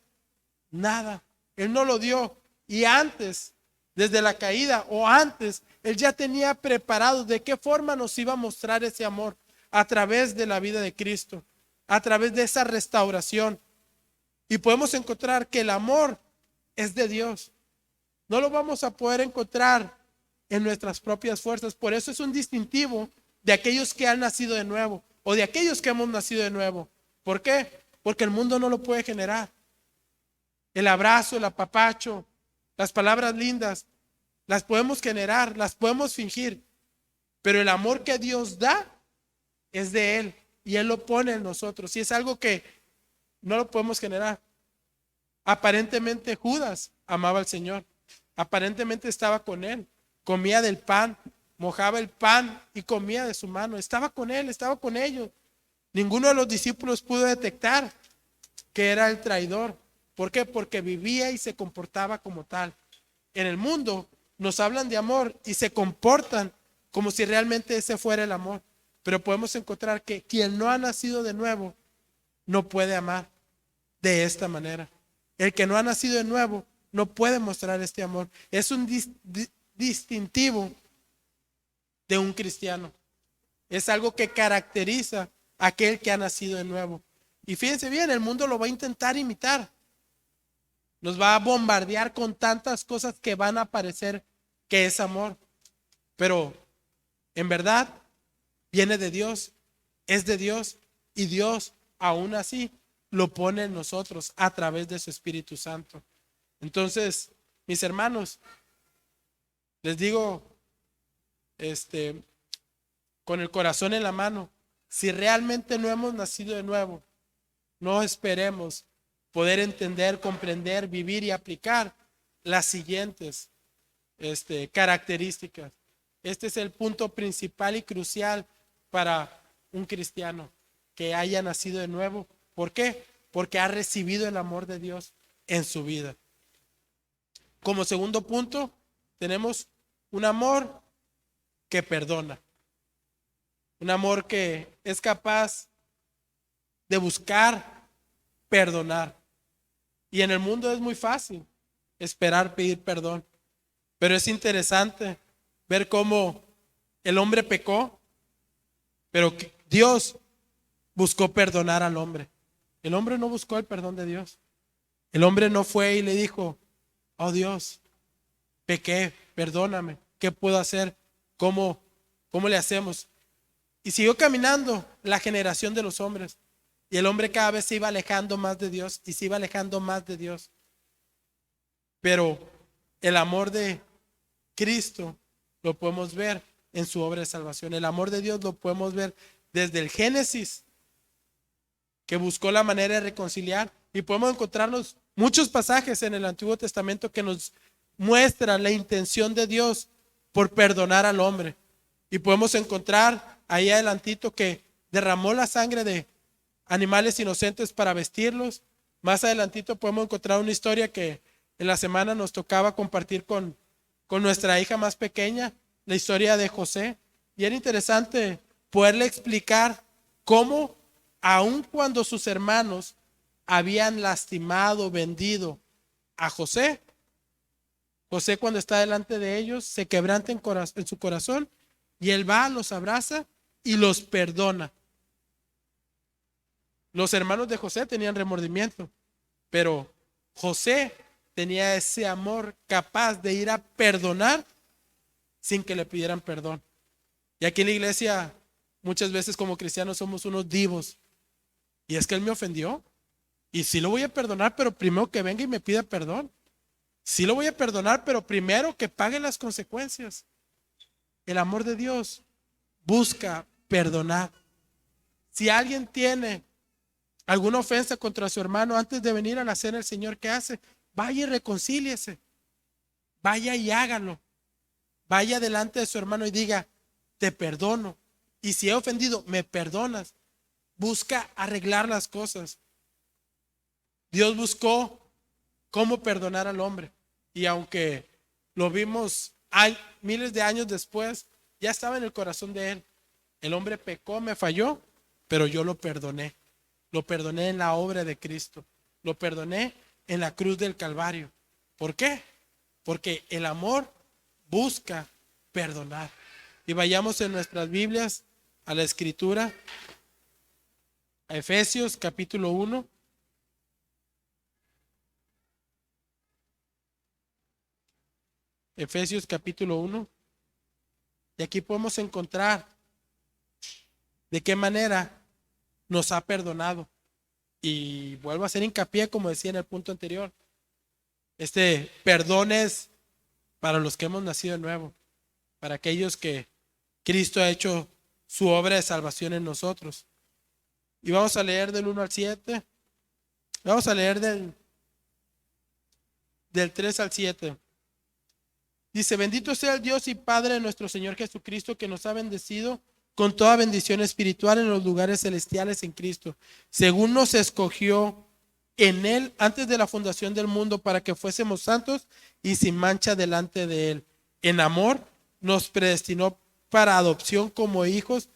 Nada. Él no lo dio. Y antes, desde la caída o antes, Él ya tenía preparado de qué forma nos iba a mostrar ese amor a través de la vida de Cristo, a través de esa restauración. Y podemos encontrar que el amor es de Dios. No lo vamos a poder encontrar en nuestras propias fuerzas. Por eso es un distintivo de aquellos que han nacido de nuevo o de aquellos que hemos nacido de nuevo. ¿Por qué? Porque el mundo no lo puede generar. El abrazo, el apapacho, las palabras lindas, las podemos generar, las podemos fingir. Pero el amor que Dios da es de Él y Él lo pone en nosotros. Y es algo que no lo podemos generar. Aparentemente Judas amaba al Señor. Aparentemente estaba con Él. Comía del pan, mojaba el pan y comía de su mano. Estaba con Él, estaba con ellos. Ninguno de los discípulos pudo detectar que era el traidor. ¿Por qué? Porque vivía y se comportaba como tal. En el mundo nos hablan de amor y se comportan como si realmente ese fuera el amor. Pero podemos encontrar que quien no ha nacido de nuevo no puede amar de esta manera. El que no ha nacido de nuevo no puede mostrar este amor. Es un distintivo de un cristiano. Es algo que caracteriza a aquel que ha nacido de nuevo. Y fíjense bien, el mundo lo va a intentar imitar. Nos va a bombardear con tantas cosas que van a parecer que es amor. Pero en verdad viene de Dios, es de Dios, y Dios aún así lo pone en nosotros a través de su Espíritu Santo. Entonces, mis hermanos, les digo, con el corazón en la mano, si realmente no hemos nacido de nuevo, no esperemos poder entender, comprender, vivir y aplicar las siguientes características. Este es el punto principal y crucial para un cristiano, que haya nacido de nuevo. ¿Por qué? Porque ha recibido el amor de Dios en su vida. Como segundo punto, tenemos un amor que perdona. Un amor que es capaz de buscar perdonar. Y en el mundo es muy fácil esperar pedir perdón. Pero es interesante ver cómo el hombre pecó, pero Dios buscó perdonar al hombre. El hombre no buscó el perdón de Dios. El hombre no fue y le dijo: oh Dios, pequé, perdóname, ¿qué puedo hacer? ¿Cómo le hacemos? Y siguió caminando la generación de los hombres. Y el hombre cada vez se iba alejando más de Dios y se iba alejando más de Dios. Pero el amor de Cristo lo podemos ver en su obra de salvación. El amor de Dios lo podemos ver desde el Génesis, que buscó la manera de reconciliar. Y podemos encontrarnos muchos pasajes en el Antiguo Testamento que nos muestran la intención de Dios por perdonar al hombre. Y podemos encontrar ahí adelantito que derramó la sangre de animales inocentes para vestirlos. Más adelantito podemos encontrar una historia que en la semana nos tocaba compartir con nuestra hija más pequeña, la historia de José. Y era interesante poderle explicar cómo, aun cuando sus hermanos habían lastimado, vendido a José, José, cuando está delante de ellos, se quebranta en su corazón y él va, los abraza y los perdona. Los hermanos de José tenían remordimiento, pero José tenía ese amor capaz de ir a perdonar sin que le pidieran perdón. Y aquí en la iglesia muchas veces como cristianos somos unos divos. Y es que él me ofendió y sí lo voy a perdonar, pero primero que venga y me pida perdón. Sí lo voy a perdonar, pero primero que pague las consecuencias. El amor de Dios busca perdonar. Si alguien tiene alguna ofensa contra su hermano, antes de venir a la cena el Señor, ¿qué hace? Vaya y reconcíliese. Vaya y hágalo. Vaya delante de su hermano y diga: te perdono. Y si he ofendido, me perdonas. Busca arreglar las cosas. Dios buscó cómo perdonar al hombre. Y aunque lo vimos miles de años después, ya estaba en el corazón de él. El hombre pecó, me falló, pero yo lo perdoné. Lo perdoné en la obra de Cristo. Lo perdoné en la cruz del Calvario. ¿Por qué? Porque el amor busca perdonar. Y vayamos en nuestras Biblias a la Escritura, a Efesios capítulo 1. Efesios capítulo 1. Y aquí podemos encontrar de qué manera nos ha perdonado. Y vuelvo a hacer hincapié, como decía en el punto anterior, este perdón es para los que hemos nacido de nuevo, para aquellos que Cristo ha hecho su obra de salvación en nosotros. Y vamos a leer del 1 al 7. Vamos a leer del 3 al 7. Dice: bendito sea el Dios y Padre de nuestro Señor Jesucristo, que nos ha bendecido con toda bendición espiritual en los lugares celestiales en Cristo, según nos escogió en Él antes de la fundación del mundo, para que fuésemos santos y sin mancha delante de Él. En amor nos predestinó para adopción como hijos,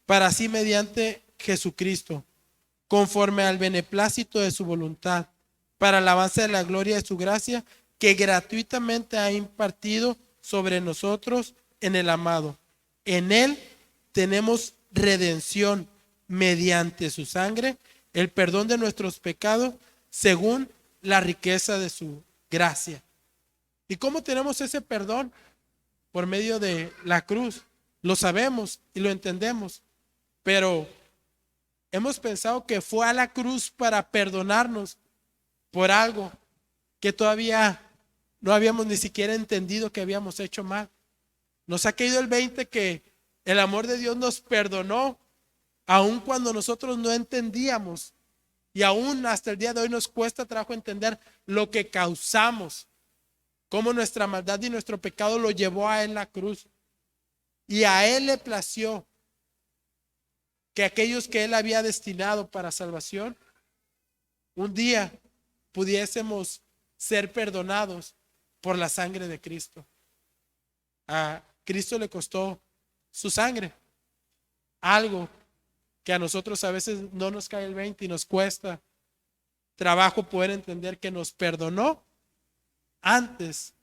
para sí mediante Jesucristo, conforme al beneplácito de su voluntad, para alabanza de la gloria de su gracia, que gratuitamente ha impartido sobre nosotros en el amado. En Él tenemos redención mediante su sangre, el perdón de nuestros pecados, según la riqueza de su gracia. ¿Y cómo tenemos ese perdón? Por medio de la cruz. lo sabemos y lo entendemos, pero hemos pensado que fue a la cruz para perdonarnos por algo que todavía no habíamos ni siquiera entendido que habíamos hecho mal. Nos ha caído el 20 que el amor de Dios nos perdonó aun cuando nosotros no entendíamos, y aún hasta el día de hoy nos cuesta trabajo entender lo que causamos, cómo nuestra maldad y nuestro pecado lo llevó a Él la cruz. Y a Él le plació que aquellos que Él había destinado para salvación, un día pudiésemos ser perdonados por la sangre de Cristo. A Cristo le costó su sangre, algo que a nosotros a veces no nos cae el 20 y nos cuesta trabajo poder entender que nos perdonó antes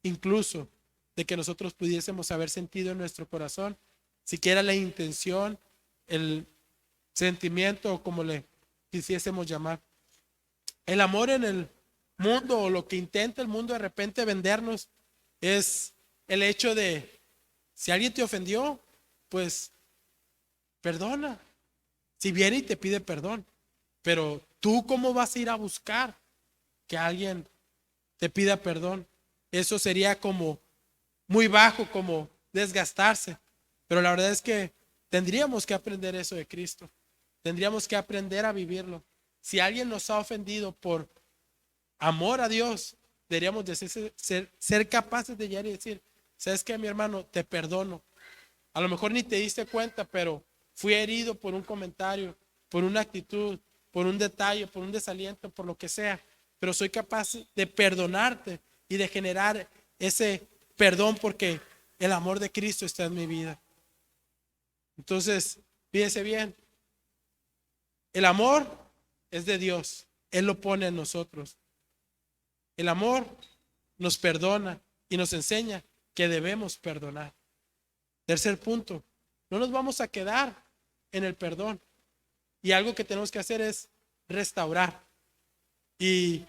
incluso de que nosotros pudiésemos haber sentido en nuestro corazón siquiera la intención, el sentimiento o como le quisiésemos llamar. El amor en el mundo, o lo que intenta el mundo de repente vendernos, es el hecho de, si alguien te ofendió, pues perdona. Si viene y te pide perdón, pero tú cómo vas a ir a buscar que alguien te pida perdón. Eso sería como muy bajo, como desgastarse. Pero la verdad es que tendríamos que aprender eso de Cristo. Tendríamos que aprender a vivirlo. Si alguien nos ha ofendido por amor a Dios, deberíamos de ser capaces de llegar y decir, ¿sabes qué, mi hermano? Te perdono. A lo mejor ni te diste cuenta, pero fui herido por un comentario, por una actitud, por un detalle, por un desaliento, por lo que sea. Pero soy capaz de perdonarte y de generar ese perdón porque el amor de Cristo está en mi vida. Entonces, fíjese bien, el amor es de Dios, Él lo pone en nosotros. El amor nos perdona y nos enseña que debemos perdonar. Tercer punto, no nos vamos a quedar en el perdón. Y algo que tenemos que hacer es restaurar. Y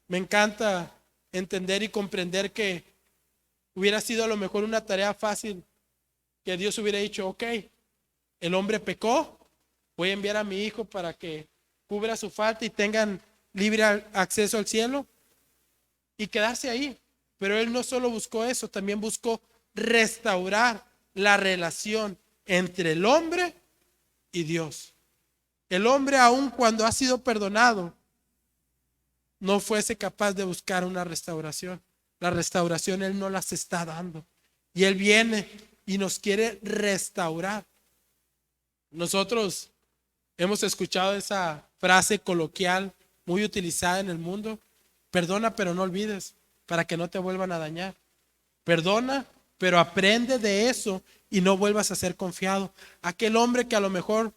me encanta entender y comprender que hubiera sido a lo mejor una tarea fácil que Dios hubiera dicho, ok, el hombre pecó, voy a enviar a mi hijo para que cubra su falta y tengan libre acceso al cielo y quedarse ahí. Pero Él no solo buscó eso, también buscó restaurar la relación entre el hombre y Dios. El hombre, aun cuando ha sido perdonado, no fuese capaz de buscar una restauración. La restauración Él no las está dando. Y Él viene y nos quiere restaurar. Nosotros hemos escuchado esa frase coloquial muy utilizada en el mundo: perdona pero no olvides, para que no te vuelvan a dañar. Perdona, pero aprende de eso y no vuelvas a ser confiado. Aquel hombre que a lo mejor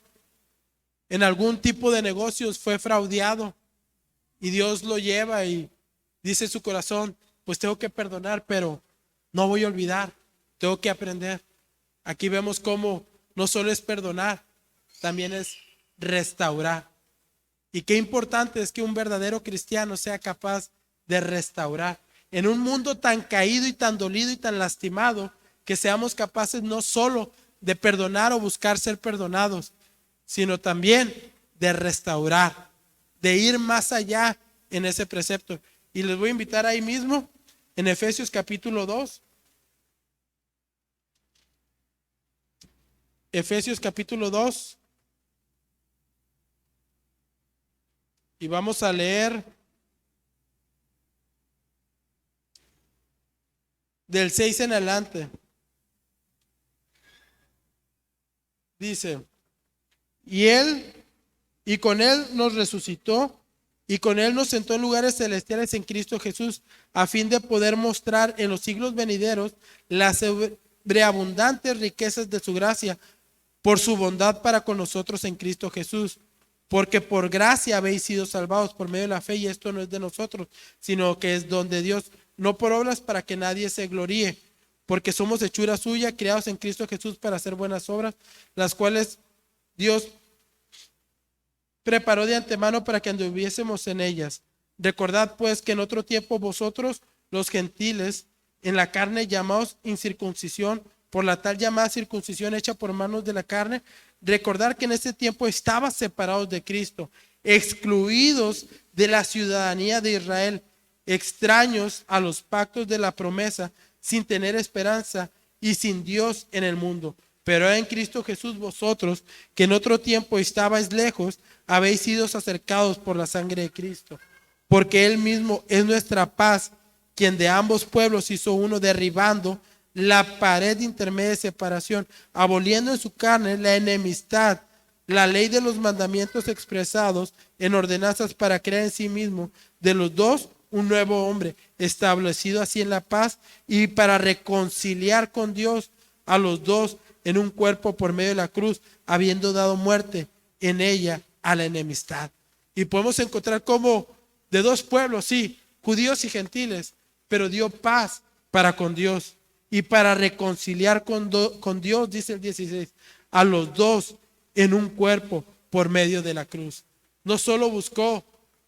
en algún tipo de negocios fue fraudeado y Dios lo lleva y dice en su corazón, pues tengo que perdonar, pero no voy a olvidar, tengo que aprender. Aquí vemos cómo no solo es perdonar, también es restaurar. Y qué importante es que un verdadero cristiano sea capaz de restaurar. En un mundo tan caído y tan dolido y tan lastimado, que seamos capaces no solo de perdonar o buscar ser perdonados, sino también de restaurar, de ir más allá en ese precepto. Y les voy a invitar ahí mismo, en Efesios capítulo 2. Efesios capítulo 2. Y vamos a leer del 6 en adelante. Dice, y con Él nos resucitó, y con Él nos sentó en lugares celestiales en Cristo Jesús, a fin de poder mostrar en los siglos venideros las sobreabundantes riquezas de su gracia, por su bondad para con nosotros en Cristo Jesús. Porque por gracia habéis sido salvados por medio de la fe, y esto no es de nosotros, sino que es don de Dios, no por obras para que nadie se gloríe, porque somos hechura suya, creados en Cristo Jesús para hacer buenas obras, las cuales Dios preparó de antemano para que anduviésemos en ellas. Recordad pues que en otro tiempo vosotros, los gentiles, en la carne llamados incircuncisión por la tal llamada circuncisión hecha por manos de la carne, recordar que en ese tiempo estaban separados de Cristo, excluidos de la ciudadanía de Israel, extraños a los pactos de la promesa, sin tener esperanza y sin Dios en el mundo. Pero en Cristo Jesús vosotros, que en otro tiempo estabais lejos, habéis sido acercados por la sangre de Cristo, porque Él mismo es nuestra paz, quien de ambos pueblos hizo uno, derribando la pared intermedia de separación, aboliendo en su carne la enemistad, la ley de los mandamientos expresados en ordenanzas, para crear en sí mismo de los dos un nuevo hombre, establecido así en la paz, y para reconciliar con Dios a los dos en un cuerpo por medio de la cruz, habiendo dado muerte en ella a la enemistad. Y podemos encontrar como de dos pueblos, sí, judíos y gentiles, pero dio paz para con Dios y para reconciliar con Dios, dice el 16, a los dos en un cuerpo por medio de la cruz. No solo buscó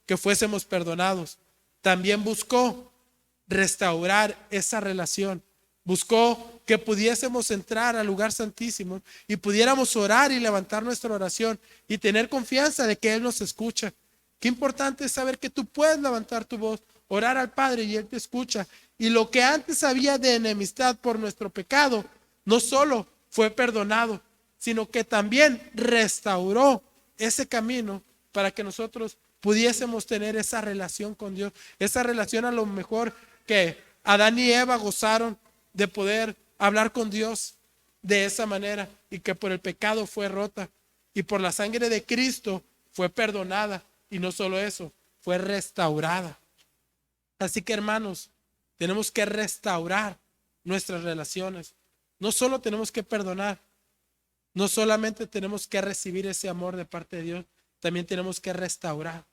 que fuésemos perdonados, también buscó restaurar esa relación. Buscó que pudiésemos entrar al lugar santísimo y pudiéramos orar y levantar nuestra oración y tener confianza de que Él nos escucha. Qué importante es saber que tú puedes levantar tu voz, orar al Padre y Él te escucha. Y lo que antes había de enemistad por nuestro pecado, no solo fue perdonado, sino que también restauró ese camino para que nosotros pudiésemos tener esa relación con Dios. Esa relación a lo mejor que Adán y Eva gozaron de poder hablar con Dios de esa manera, y que por el pecado fue rota y por la sangre de Cristo fue perdonada, y no solo eso, fue restaurada. Así que, hermanos, tenemos que restaurar nuestras relaciones. No solo tenemos que perdonar, no solamente tenemos que recibir ese amor de parte de Dios, también tenemos que restaurar.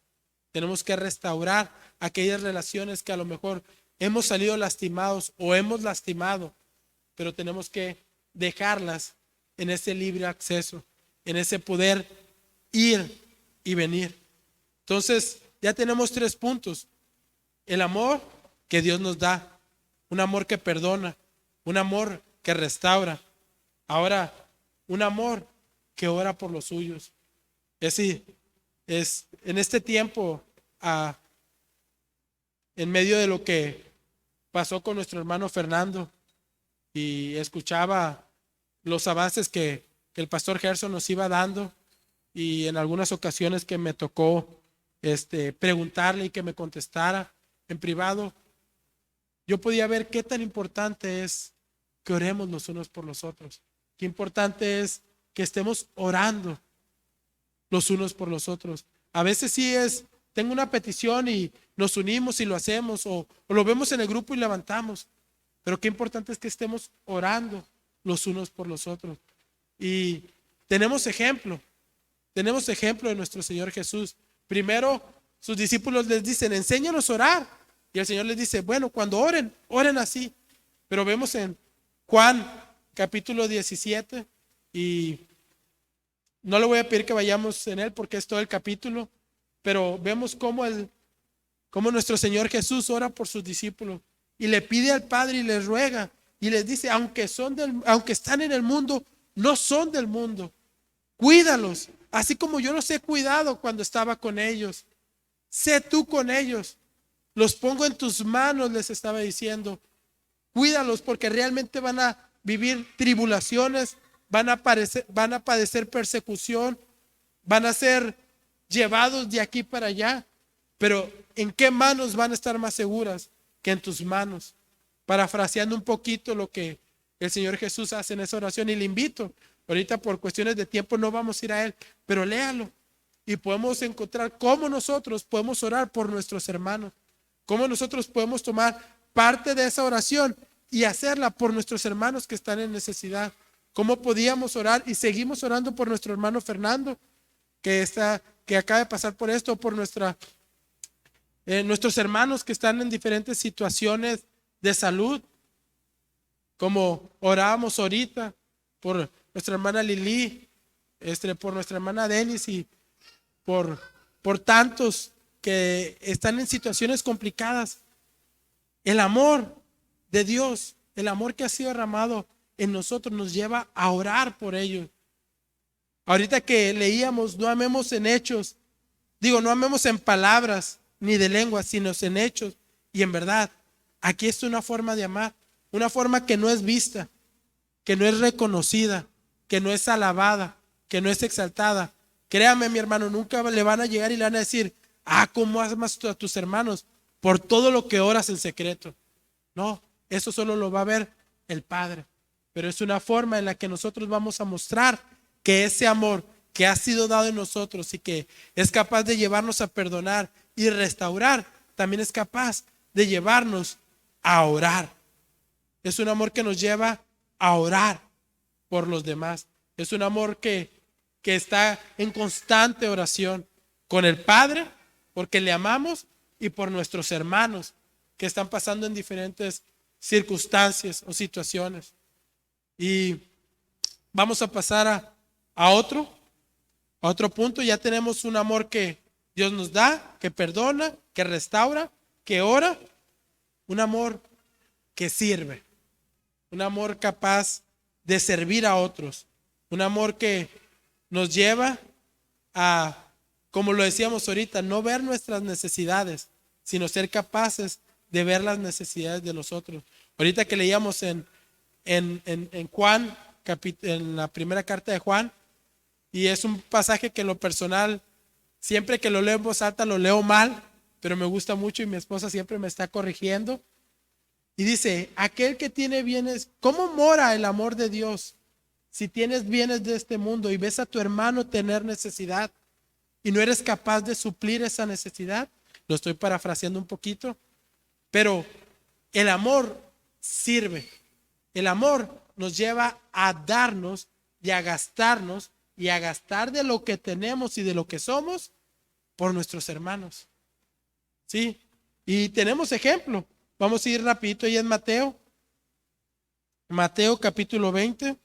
Tenemos que restaurar aquellas relaciones que a lo mejor hemos salido lastimados o hemos lastimado, pero tenemos que dejarlas en ese libre acceso, en ese poder ir y venir. Entonces, ya tenemos 3 puntos. El amor que Dios nos da, un amor que perdona, un amor que restaura. Ahora, un amor que ora por los suyos. Es decir, en este tiempo, en medio de lo que pasó con nuestro hermano Fernando, y escuchaba los avances que el pastor Gerson nos iba dando, y en algunas ocasiones que me tocó preguntarle y que me contestara en privado, yo podía ver qué tan importante es que oremos los unos por los otros. Qué importante es que estemos orando los unos por los otros. A veces sí tengo una petición y nos unimos y lo hacemos, o lo vemos en el grupo y levantamos. Pero qué importante es que estemos orando los unos por los otros. Y tenemos ejemplo de nuestro Señor Jesús. Primero, sus discípulos les dicen, enséñanos a orar. Y el Señor les dice, bueno, cuando oren, oren así. Pero vemos en Juan capítulo 17, y no le voy a pedir que vayamos en él porque es todo el capítulo, pero vemos cómo nuestro Señor Jesús ora por sus discípulos y le pide al Padre y les ruega y les dice, aunque están en el mundo, no son del mundo. Cuídalos, así como yo los he cuidado cuando estaba con ellos. Sé tú con ellos. Los pongo en tus manos, les estaba diciendo. Cuídalos porque realmente van a vivir tribulaciones, van a padecer persecución, van a ser llevados de aquí para allá. Pero ¿en qué manos van a estar más seguras que en tus manos? Parafraseando un poquito lo que el Señor Jesús hace en esa oración, y le invito, ahorita por cuestiones de tiempo no vamos a ir a él, pero léalo y podemos encontrar cómo nosotros podemos orar por nuestros hermanos, cómo nosotros podemos tomar parte de esa oración y hacerla por nuestros hermanos que están en necesidad. Cómo podíamos orar y seguimos orando por nuestro hermano Fernando, que acaba de pasar por esto, por nuestros hermanos que están en diferentes situaciones de salud, como orábamos ahorita por nuestra hermana Lili, por nuestra hermana Denis, y por tantos que están en situaciones complicadas. El amor de Dios, el amor que ha sido derramado en nosotros nos lleva a orar por ellos. Ahorita que leíamos, no amemos en hechos, no amemos en palabras ni de lengua, sino en hechos y en verdad. Aquí es una forma de amar, una forma que no es vista, que no es reconocida, que no es alabada, que no es exaltada. Créame, mi hermano, nunca le van a llegar y le van a decir, ¿cómo amas a tus hermanos? Por todo lo que oras en secreto. No, eso solo lo va a ver el Padre. Pero es una forma en la que nosotros vamos a mostrar que ese amor que ha sido dado en nosotros y que es capaz de llevarnos a perdonar y restaurar, también es capaz de llevarnos a orar. Es un amor que nos lleva a orar por los demás. Es un amor que está en constante oración con el Padre, porque le amamos, y por nuestros hermanos que están pasando en diferentes circunstancias o situaciones. Y vamos a pasar a otro punto. Ya tenemos un amor que Dios nos da, que perdona, que restaura, que ora. Un amor que sirve. Un amor capaz de servir a otros. Un amor que nos lleva a, como lo decíamos ahorita, no ver nuestras necesidades, sino ser capaces de ver las necesidades de los otros. Ahorita que leíamos en Juan, en la primera carta de Juan, y es un pasaje que en lo personal, siempre que lo leo en voz alta lo leo mal, pero me gusta mucho y mi esposa siempre me está corrigiendo. Y dice, aquel que tiene bienes, ¿cómo mora el amor de Dios? Si tienes bienes de este mundo y ves a tu hermano tener necesidad y no eres capaz de suplir esa necesidad. Lo estoy parafraseando un poquito, pero el amor sirve. El amor nos lleva a darnos y a gastarnos y a gastar de lo que tenemos y de lo que somos por nuestros hermanos. ¿Sí? Y tenemos ejemplo. Vamos a ir rapidito ahí en Mateo capítulo 20.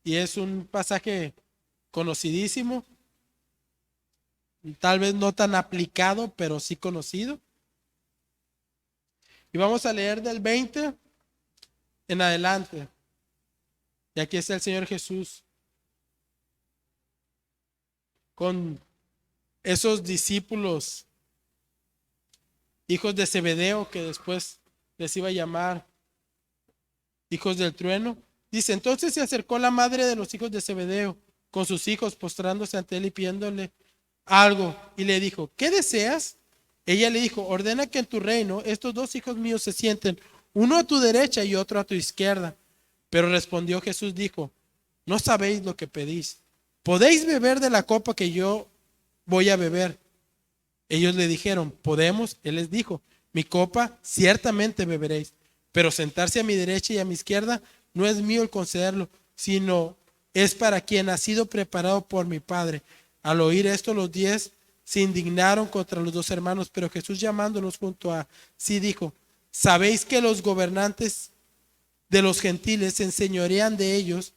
Y es un pasaje conocidísimo. Tal vez no tan aplicado, pero sí conocido. Y vamos a leer del 20 en adelante. Y aquí está el Señor Jesús con esos discípulos, hijos de Zebedeo, que después les iba a llamar hijos del trueno. Dice, entonces se acercó la madre de los hijos de Zebedeo con sus hijos, postrándose ante él y pidiéndole algo, y le dijo, ¿qué deseas? Ella le dijo, ordena que en tu reino estos dos hijos míos se sienten, uno a tu derecha y otro a tu izquierda. Pero respondió Jesús, dijo, no sabéis lo que pedís. ¿Podéis beber de la copa que yo voy a beber? Ellos le dijeron, podemos. Él les dijo, mi copa ciertamente beberéis, pero sentarse a mi derecha y a mi izquierda no es mío el concederlo, sino es para quien ha sido preparado por mi Padre. Al oír esto, los 10 se indignaron contra los dos hermanos, pero Jesús, llamándolos junto a sí, dijo, ¿sabéis que los gobernantes de los gentiles se enseñorean de ellos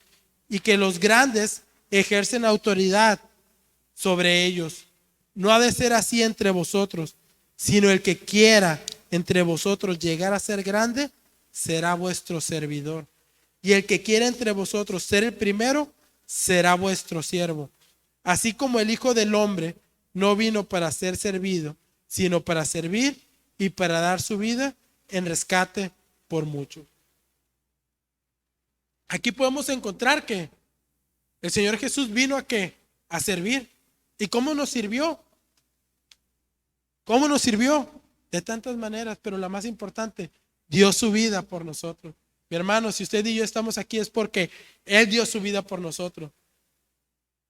y que los grandes ejercen autoridad sobre ellos? No ha de ser así entre vosotros, sino el que quiera entre vosotros llegar a ser grande, será vuestro servidor. Y el que quiera entre vosotros ser el primero, será vuestro siervo. Así como el Hijo del Hombre no vino para ser servido, sino para servir y para dar su vida en rescate por muchos. Aquí podemos encontrar que el Señor Jesús vino a servir. ¿Y cómo nos sirvió? ¿Cómo nos sirvió? De tantas maneras, pero la más importante, dio su vida por nosotros. Mi hermano, si usted y yo estamos aquí es porque Él dio su vida por nosotros.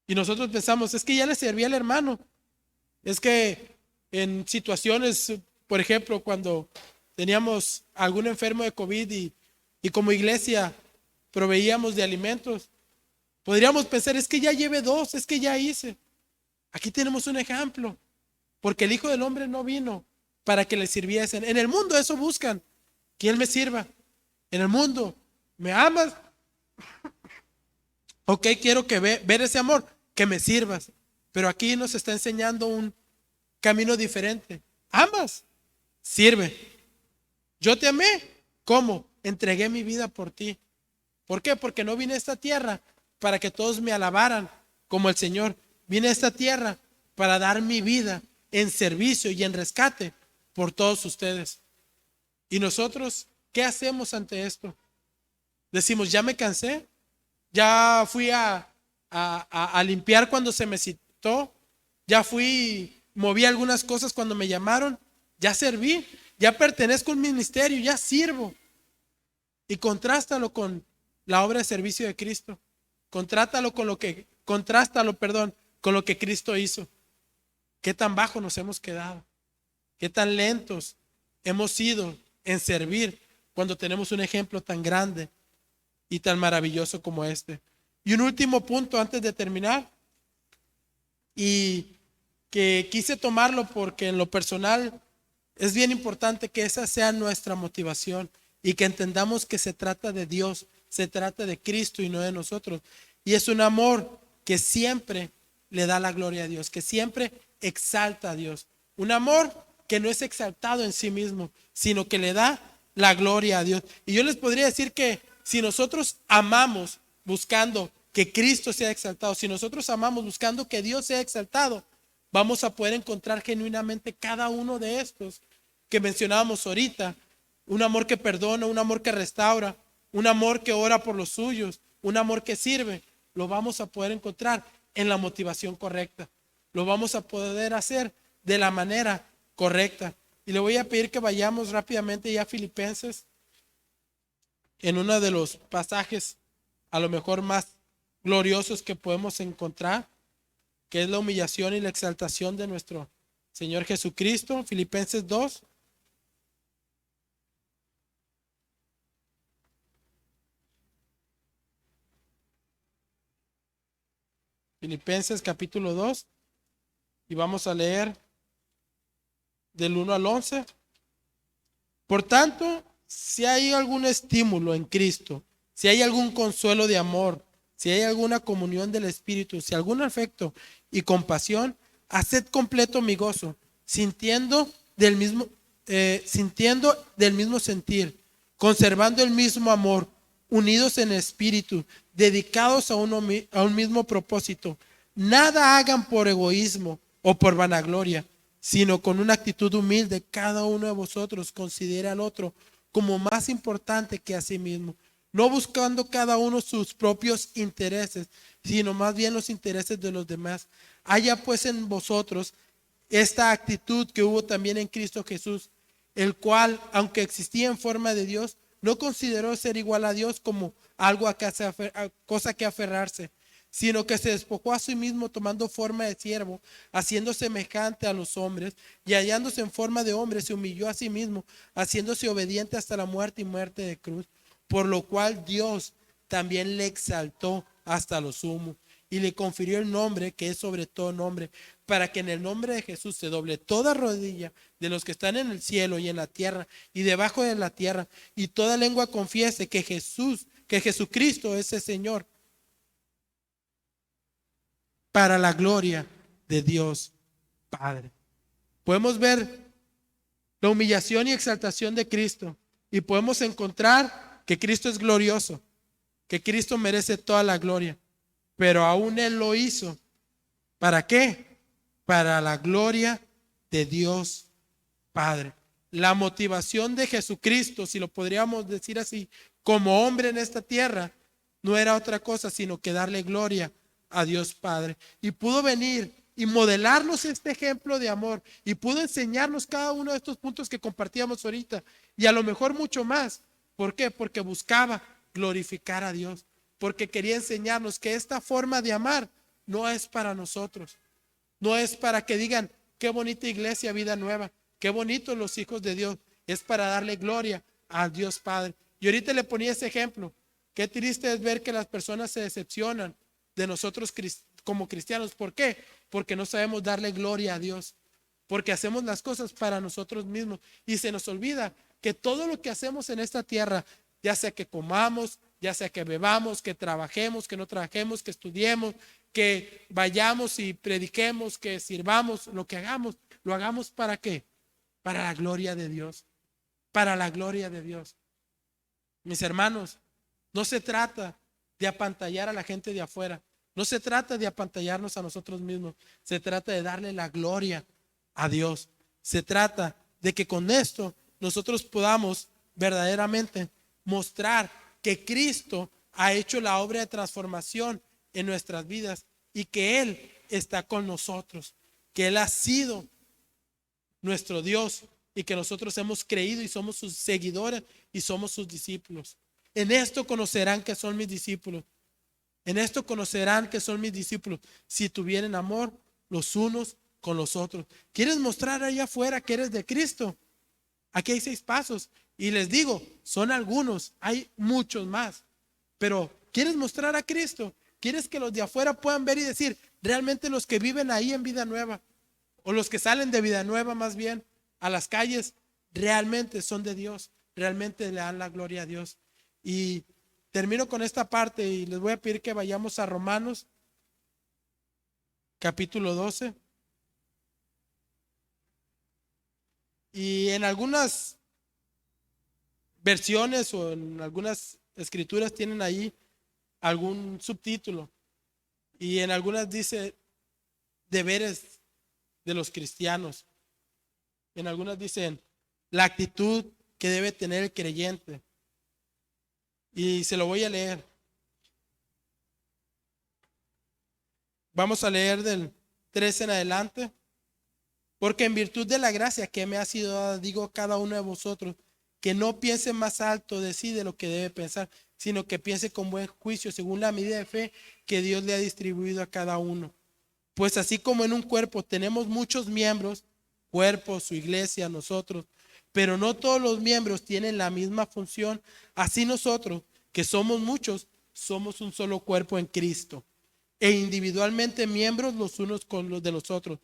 Y nosotros pensamos, es que ya le servía al hermano. Es que en situaciones, por ejemplo, cuando teníamos algún enfermo de COVID y como iglesia proveíamos de alimentos, podríamos pensar, es que ya llevé 2, es que ya hice. Aquí tenemos un ejemplo, porque el Hijo del Hombre no vino para que le sirviesen. En el mundo eso buscan, que Él me sirva. En el mundo, ¿me amas? Ok, quiero que ver ese amor, que me sirvas. Pero aquí nos está enseñando un camino diferente. ¿Amas? Sirve. Yo te amé. ¿Cómo? Entregué mi vida por ti. ¿Por qué? Porque no vine a esta tierra para que todos me alabaran como el Señor. Vine a esta tierra para dar mi vida en servicio y en rescate por todos ustedes. Y nosotros, ¿qué hacemos ante esto? Decimos, ya me cansé, ya fui a limpiar cuando se me citó, ya fui, moví algunas cosas cuando me llamaron, ya serví, ya pertenezco a un ministerio, ya sirvo. Y contrástalo con la obra de servicio de Cristo. Contrástalo con lo que Cristo hizo. ¿Qué tan bajo nos hemos quedado? ¿Qué tan lentos hemos sido en servir cuando tenemos un ejemplo tan grande y tan maravilloso como este? Y un último punto antes de terminar, y que quise tomarlo porque en lo personal es bien importante que esa sea nuestra motivación y que entendamos que se trata de Dios, se trata de Cristo y no de nosotros. Y es un amor que siempre le da la gloria a Dios, que siempre exalta a Dios. Un amor que no es exaltado en sí mismo, sino que le da la gloria a Dios. Y yo les podría decir que si nosotros amamos buscando que Cristo sea exaltado, si nosotros amamos buscando que Dios sea exaltado, vamos a poder encontrar genuinamente cada uno de estos que mencionábamos ahorita. Un amor que perdona, un amor que restaura, un amor que ora por los suyos, un amor que sirve. Lo vamos a poder encontrar en la motivación correcta. Lo vamos a poder hacer de la manera correcta. Y le voy a pedir que vayamos rápidamente ya a Filipenses, en uno de los pasajes a lo mejor más gloriosos que podemos encontrar, que es la humillación y la exaltación de nuestro Señor Jesucristo. Filipenses 2. Filipenses capítulo 2. Y vamos a leer del 1 al 11. Por tanto, si hay algún estímulo en Cristo, si hay algún consuelo de amor, si hay alguna comunión del Espíritu, si algún afecto y compasión, haced completo mi gozo, sintiendo del mismo sentir, conservando el mismo amor, unidos en espíritu, dedicados a un mismo propósito. Nada hagan por egoísmo o por vanagloria, sino con una actitud humilde. Cada uno de vosotros considera al otro como más importante que a sí mismo, no buscando cada uno sus propios intereses, sino más bien los intereses de los demás. Haya pues en vosotros esta actitud que hubo también en Cristo Jesús, el cual, aunque existía en forma de Dios, no consideró ser igual a Dios como algo a cosa que aferrarse, sino que se despojó a sí mismo tomando forma de siervo, haciendo semejante a los hombres, y hallándose en forma de hombre, se humilló a sí mismo, haciéndose obediente hasta la muerte y muerte de cruz, por lo cual Dios también le exaltó hasta lo sumo y le confirió el nombre que es sobre todo nombre, para que en el nombre de Jesús se doble toda rodilla de los que están en el cielo y en la tierra y debajo de la tierra, y toda lengua confiese que Jesucristo es el Señor, para la gloria de Dios Padre. Podemos ver la humillación y exaltación de Cristo y podemos encontrar que Cristo es glorioso, que Cristo merece toda la gloria, pero aún Él lo hizo. ¿Para qué? Para la gloria de Dios Padre. La motivación de Jesucristo, si lo podríamos decir así, como hombre en esta tierra, no era otra cosa sino que darle gloria a Dios Padre. Y pudo venir y modelarnos este ejemplo de amor, y pudo enseñarnos cada uno de estos puntos que compartíamos ahorita, y a lo mejor mucho más. ¿Por qué? Porque buscaba glorificar a Dios, porque quería enseñarnos que esta forma de amar no es para nosotros, no es para que digan qué bonita iglesia, Vida Nueva, qué bonitos los hijos de Dios. Es para darle gloria a Dios Padre. Y ahorita le ponía ese ejemplo. Qué triste es ver que las personas se decepcionan de nosotros como cristianos. ¿Por qué? Porque no sabemos darle gloria a Dios, porque hacemos las cosas para nosotros mismos y se nos olvida que todo lo que hacemos en esta tierra, ya sea que comamos, ya sea que bebamos, que trabajemos, que no trabajemos, que estudiemos, que vayamos y prediquemos, que sirvamos, lo que hagamos, ¿lo hagamos para qué? Para la gloria de Dios, para la gloria de Dios. Mis hermanos, No se trata de apantallar a la gente de afuera. No se trata de apantallarnos a nosotros mismos. Se trata de darle la gloria a Dios. Se trata de que con esto nosotros podamos verdaderamente mostrar que Cristo ha hecho la obra de transformación en nuestras vidas y que Él está con nosotros, que Él ha sido nuestro Dios y que nosotros hemos creído y somos sus seguidores y somos sus discípulos. En esto conocerán que son mis discípulos. En esto conocerán que son mis discípulos si tuvieren amor los unos con los otros. ¿Quieres mostrar allá afuera que eres de Cristo? Aquí hay 6 pasos y les digo, son algunos, hay muchos más. Pero ¿quieres mostrar a Cristo? ¿Quieres que los de afuera puedan ver y decir, realmente los que viven ahí en Vida Nueva, o los que salen de Vida Nueva más bien a las calles, realmente son de Dios, realmente le dan la gloria a Dios? Y termino con esta parte y les voy a pedir que vayamos a Romanos, capítulo 12. Y en algunas versiones o en algunas escrituras tienen ahí algún subtítulo. Y en algunas dice deberes de los cristianos. En algunas dicen la actitud que debe tener el creyente. Y se lo voy a leer. Vamos a leer del 13 en adelante. Porque en virtud de la gracia que me ha sido dada, digo a cada uno de vosotros, que no piense más alto de sí de lo que debe pensar, sino que piense con buen juicio, según la medida de fe que Dios le ha distribuido a cada uno. Pues así como en un cuerpo tenemos muchos miembros, cuerpo, su iglesia, nosotros, pero no todos los miembros tienen la misma función, así nosotros, que somos muchos, somos un solo cuerpo en Cristo, e individualmente miembros los unos con los de los otros.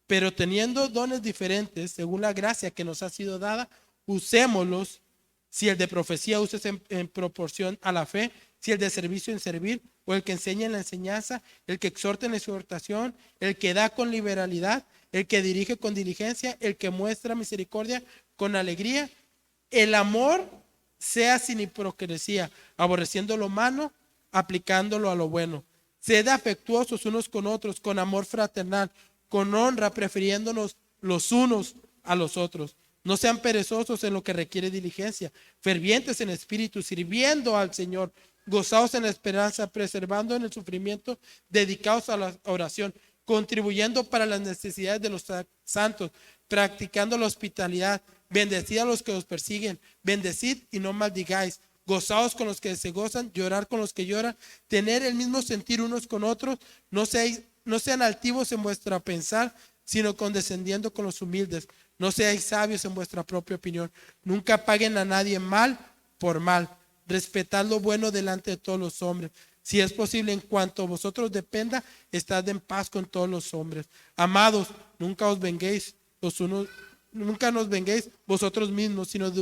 Pero teniendo dones diferentes, según la gracia que nos ha sido dada, usémoslos. Si el de profecía, uses en proporción a la fe. Si el de servicio, en servir. O el que enseña en la enseñanza. El que exhorta en la exhortación. El que da con liberalidad. El que dirige con diligencia. El que muestra misericordia con alegría. El amor sea sin hipocresía, aborreciendo lo malo, aplicándolo a lo bueno. Sed afectuosos unos con otros, con amor fraternal, con honra, prefiriéndonos los unos a los otros. No sean perezosos en lo que requiere diligencia, fervientes en espíritu, sirviendo al Señor, gozados en la esperanza, preservando en el sufrimiento, dedicados a la oración, contribuyendo para las necesidades de los santos, practicando la hospitalidad, bendecid a los que os persiguen, bendecid y no maldigáis, gozaos con los que se gozan, llorar con los que lloran, tener el mismo sentir unos con otros, no sean altivos en vuestra pensar, sino condescendiendo con los humildes. No seáis sabios en vuestra propia opinión. Nunca paguen a nadie mal por mal. Respetad lo bueno delante de todos los hombres. Si es posible, en cuanto a vosotros dependa, estad en paz con todos los hombres. Amados, nunca os venguéis los unos, nunca nos venguéis vosotros mismos, sino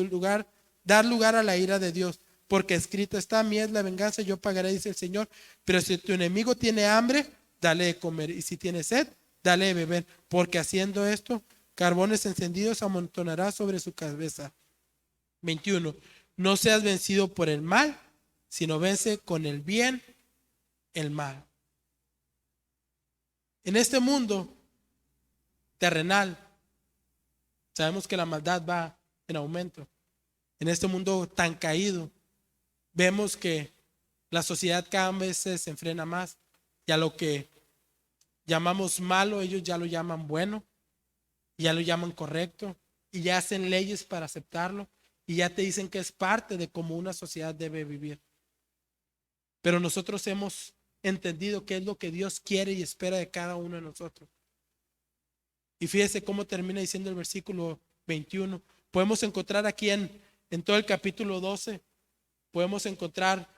dar lugar a la ira de Dios. Porque escrito está, mía es la venganza, yo pagaré, dice el Señor. Pero si tu enemigo tiene hambre, dale de comer, y si tiene sed, dale de beber, porque haciendo esto, carbones encendidos amontonará sobre su cabeza. 21. No seas vencido por el mal, sino vence con el bien el mal. En este mundo terrenal, sabemos que la maldad va en aumento. En este mundo tan caído, vemos que la sociedad cada vez se desenfrena más, y a lo que llamamos malo, ellos ya lo llaman bueno, ya lo llaman correcto, y ya hacen leyes para aceptarlo, y ya te dicen que es parte de cómo una sociedad debe vivir. Pero nosotros hemos entendido qué es lo que Dios quiere y espera de cada uno de nosotros. Y fíjese cómo termina diciendo el versículo 21. Podemos encontrar aquí en todo el capítulo 12, podemos encontrar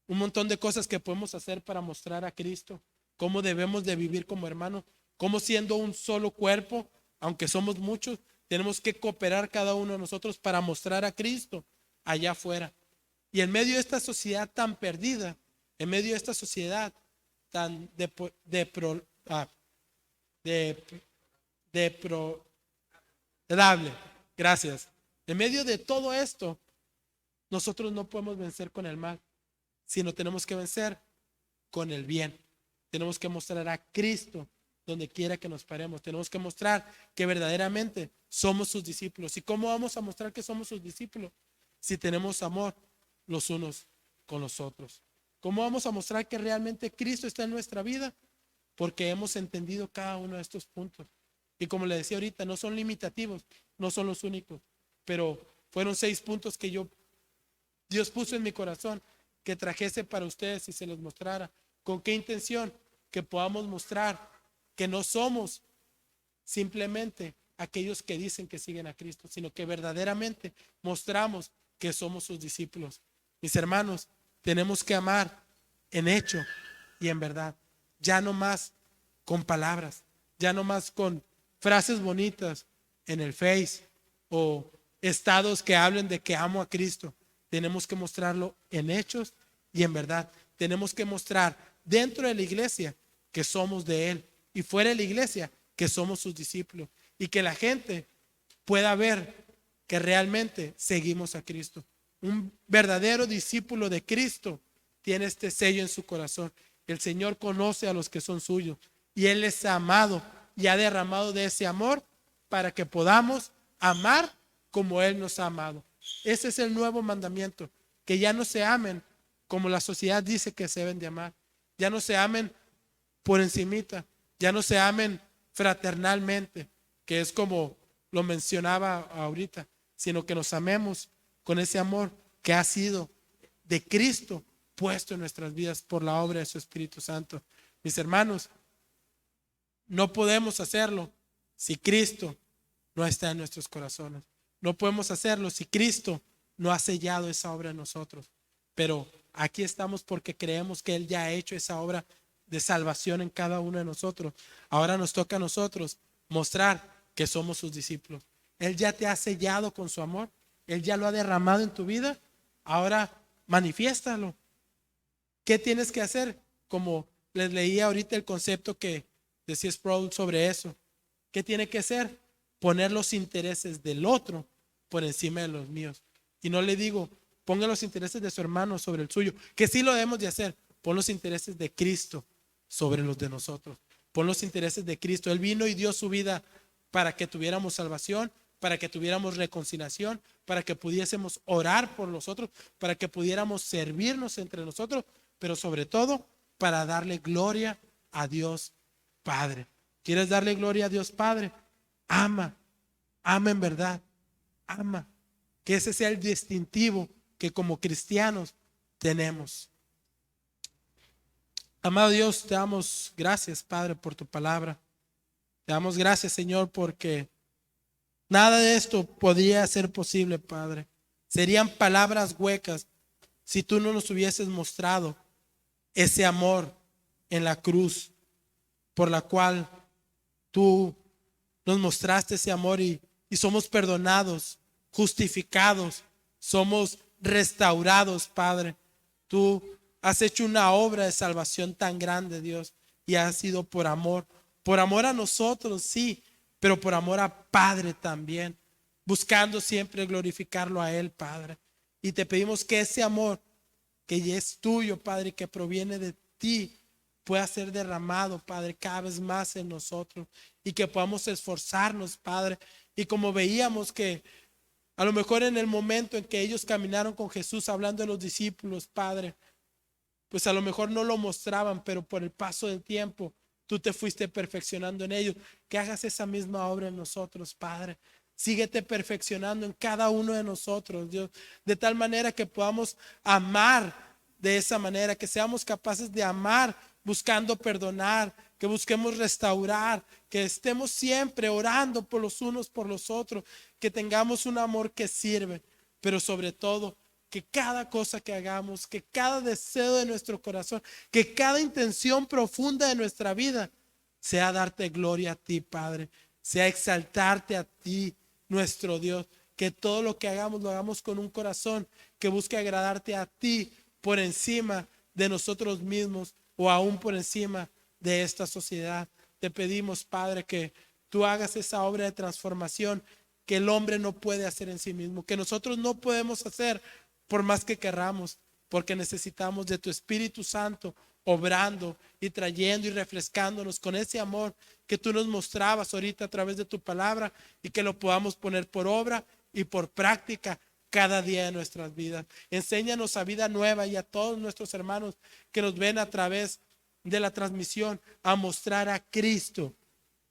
un montón de cosas que podemos hacer para mostrar a Cristo, cómo debemos de vivir como hermanos, cómo siendo un solo cuerpo, aunque somos muchos, tenemos que cooperar cada uno de nosotros para mostrar a Cristo allá afuera. Y en medio de esta sociedad tan perdida, en medio de esta sociedad tan deplorable, gracias. En medio de todo esto, nosotros no podemos vencer con el mal. sino tenemos que vencer con el bien. Tenemos que mostrar a Cristo donde quiera que nos paremos. Tenemos que mostrar que verdaderamente somos sus discípulos. ¿Y cómo vamos a mostrar que somos sus discípulos? Si tenemos amor los unos con los otros. ¿Cómo vamos a mostrar que realmente Cristo está en nuestra vida? Porque hemos entendido cada uno de estos puntos. Y como le decía ahorita, no son limitativos, no son los únicos, pero fueron 6 puntos que Dios puso en mi corazón que trajese para ustedes y se los mostrara. ¿Con qué intención? Que podamos mostrar que no somos simplemente aquellos que dicen que siguen a Cristo, sino que verdaderamente mostramos que somos sus discípulos. Mis hermanos, tenemos que amar en hecho y en verdad, ya no más con palabras, ya no más con frases bonitas en el Face o estados que hablen de que amo a Cristo. Tenemos que mostrarlo en hechos y en verdad. Tenemos que mostrar dentro de la iglesia que somos de Él y fuera de la iglesia que somos sus discípulos y que la gente pueda ver que realmente seguimos a Cristo. Un verdadero discípulo de Cristo tiene este sello en su corazón. El Señor conoce a los que son suyos y Él les ha amado y ha derramado de ese amor para que podamos amar como Él nos ha amado. Ese es el nuevo mandamiento, que ya no se amen como la sociedad dice que se deben de amar. Ya no se amen por encimita, ya no se amen fraternalmente, que es como lo mencionaba ahorita, sino que nos amemos con ese amor que ha sido de Cristo puesto en nuestras vidas por la obra de su Espíritu Santo. Mis hermanos, no podemos hacerlo si Cristo no está en nuestros corazones. No podemos hacerlo si Cristo no ha sellado esa obra en nosotros. Pero aquí estamos porque creemos que Él ya ha hecho esa obra de salvación en cada uno de nosotros. Ahora nos toca a nosotros mostrar que somos sus discípulos. Él ya te ha sellado con su amor. Él ya lo ha derramado en tu vida. Ahora manifiéstalo. ¿Qué tienes que hacer? Como les leía ahorita el concepto que decía Sproul sobre eso. ¿Qué tiene que hacer? Poner los intereses del otro por encima de los míos. Y no le digo, ponga los intereses de su hermano sobre el suyo, que sí lo debemos de hacer. Pon los intereses de Cristo sobre los de nosotros. Pon los intereses de Cristo. Él vino y dio su vida para que tuviéramos salvación, para que tuviéramos reconciliación, para que pudiésemos orar por nosotros, para que pudiéramos servirnos entre nosotros, pero sobre todo para darle gloria a Dios Padre. ¿Quieres darle gloria a Dios Padre? Ama, ama en verdad, ama. Que ese sea el distintivo que como cristianos tenemos. Amado Dios, te damos gracias, Padre, por tu palabra. Te damos gracias, Señor, porque nada de esto podría ser posible, Padre. Serían palabras huecas si tú no nos hubieses mostrado ese amor en la cruz por la cual tú nos mostraste ese amor y somos perdonados, justificados, somos restaurados, Padre. Tú has hecho una obra de salvación tan grande, Dios, y ha sido por amor a nosotros, sí, pero por amor a Padre también, buscando siempre glorificarlo a Él, Padre. Y te pedimos que ese amor que ya es tuyo, Padre, que proviene de ti, pueda ser derramado, Padre, cada vez más en nosotros y que podamos esforzarnos, Padre. Y como veíamos que a lo mejor en el momento en que ellos caminaron con Jesús hablando de los discípulos, Padre, pues a lo mejor no lo mostraban, pero por el paso del tiempo tú te fuiste perfeccionando en ellos. Que hagas esa misma obra en nosotros, Padre. Síguete perfeccionando en cada uno de nosotros, Dios, de tal manera que podamos amar de esa manera, que seamos capaces de amar buscando perdonar, que busquemos restaurar, que estemos siempre orando por los unos por los otros, que tengamos un amor que sirve, pero sobre todo que cada cosa que hagamos, que cada deseo de nuestro corazón, que cada intención profunda de nuestra vida sea darte gloria a ti, Padre, sea exaltarte a ti, nuestro Dios, que todo lo que hagamos lo hagamos con un corazón que busque agradarte a ti por encima de nosotros mismos o aún por encima de esta sociedad. Te pedimos, Padre, que tú hagas esa obra de transformación que el hombre no puede hacer en sí mismo, que nosotros no podemos hacer por más que querramos, porque necesitamos de tu Espíritu Santo obrando y trayendo y refrescándonos con ese amor que tú nos mostrabas ahorita a través de tu palabra, y que lo podamos poner por obra y por práctica cada día de nuestras vidas. Enséñanos a Vida Nueva y a todos nuestros hermanos que nos ven a través de la transmisión a mostrar a Cristo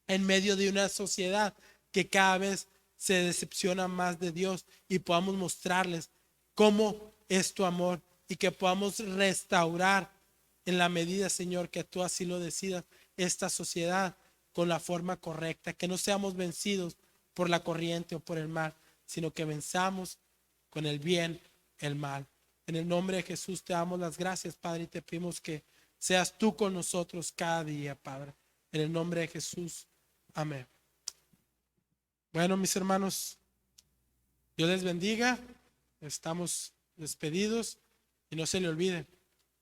en medio de una sociedad que cada vez se decepciona más de Dios, y podamos mostrarles cómo es tu amor, y que podamos restaurar en la medida, Señor, que tú así lo decidas, esta sociedad con la forma correcta, que no seamos vencidos por la corriente o por el mal, sino que venzamos con el bien el mal. En el nombre de Jesús te damos las gracias, Padre, y te pedimos que seas tú con nosotros cada día, Padre. En el nombre de Jesús. Amén. Bueno, mis hermanos, Dios les bendiga. Estamos despedidos, y no se le olviden,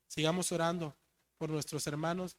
sigamos orando por nuestros hermanos,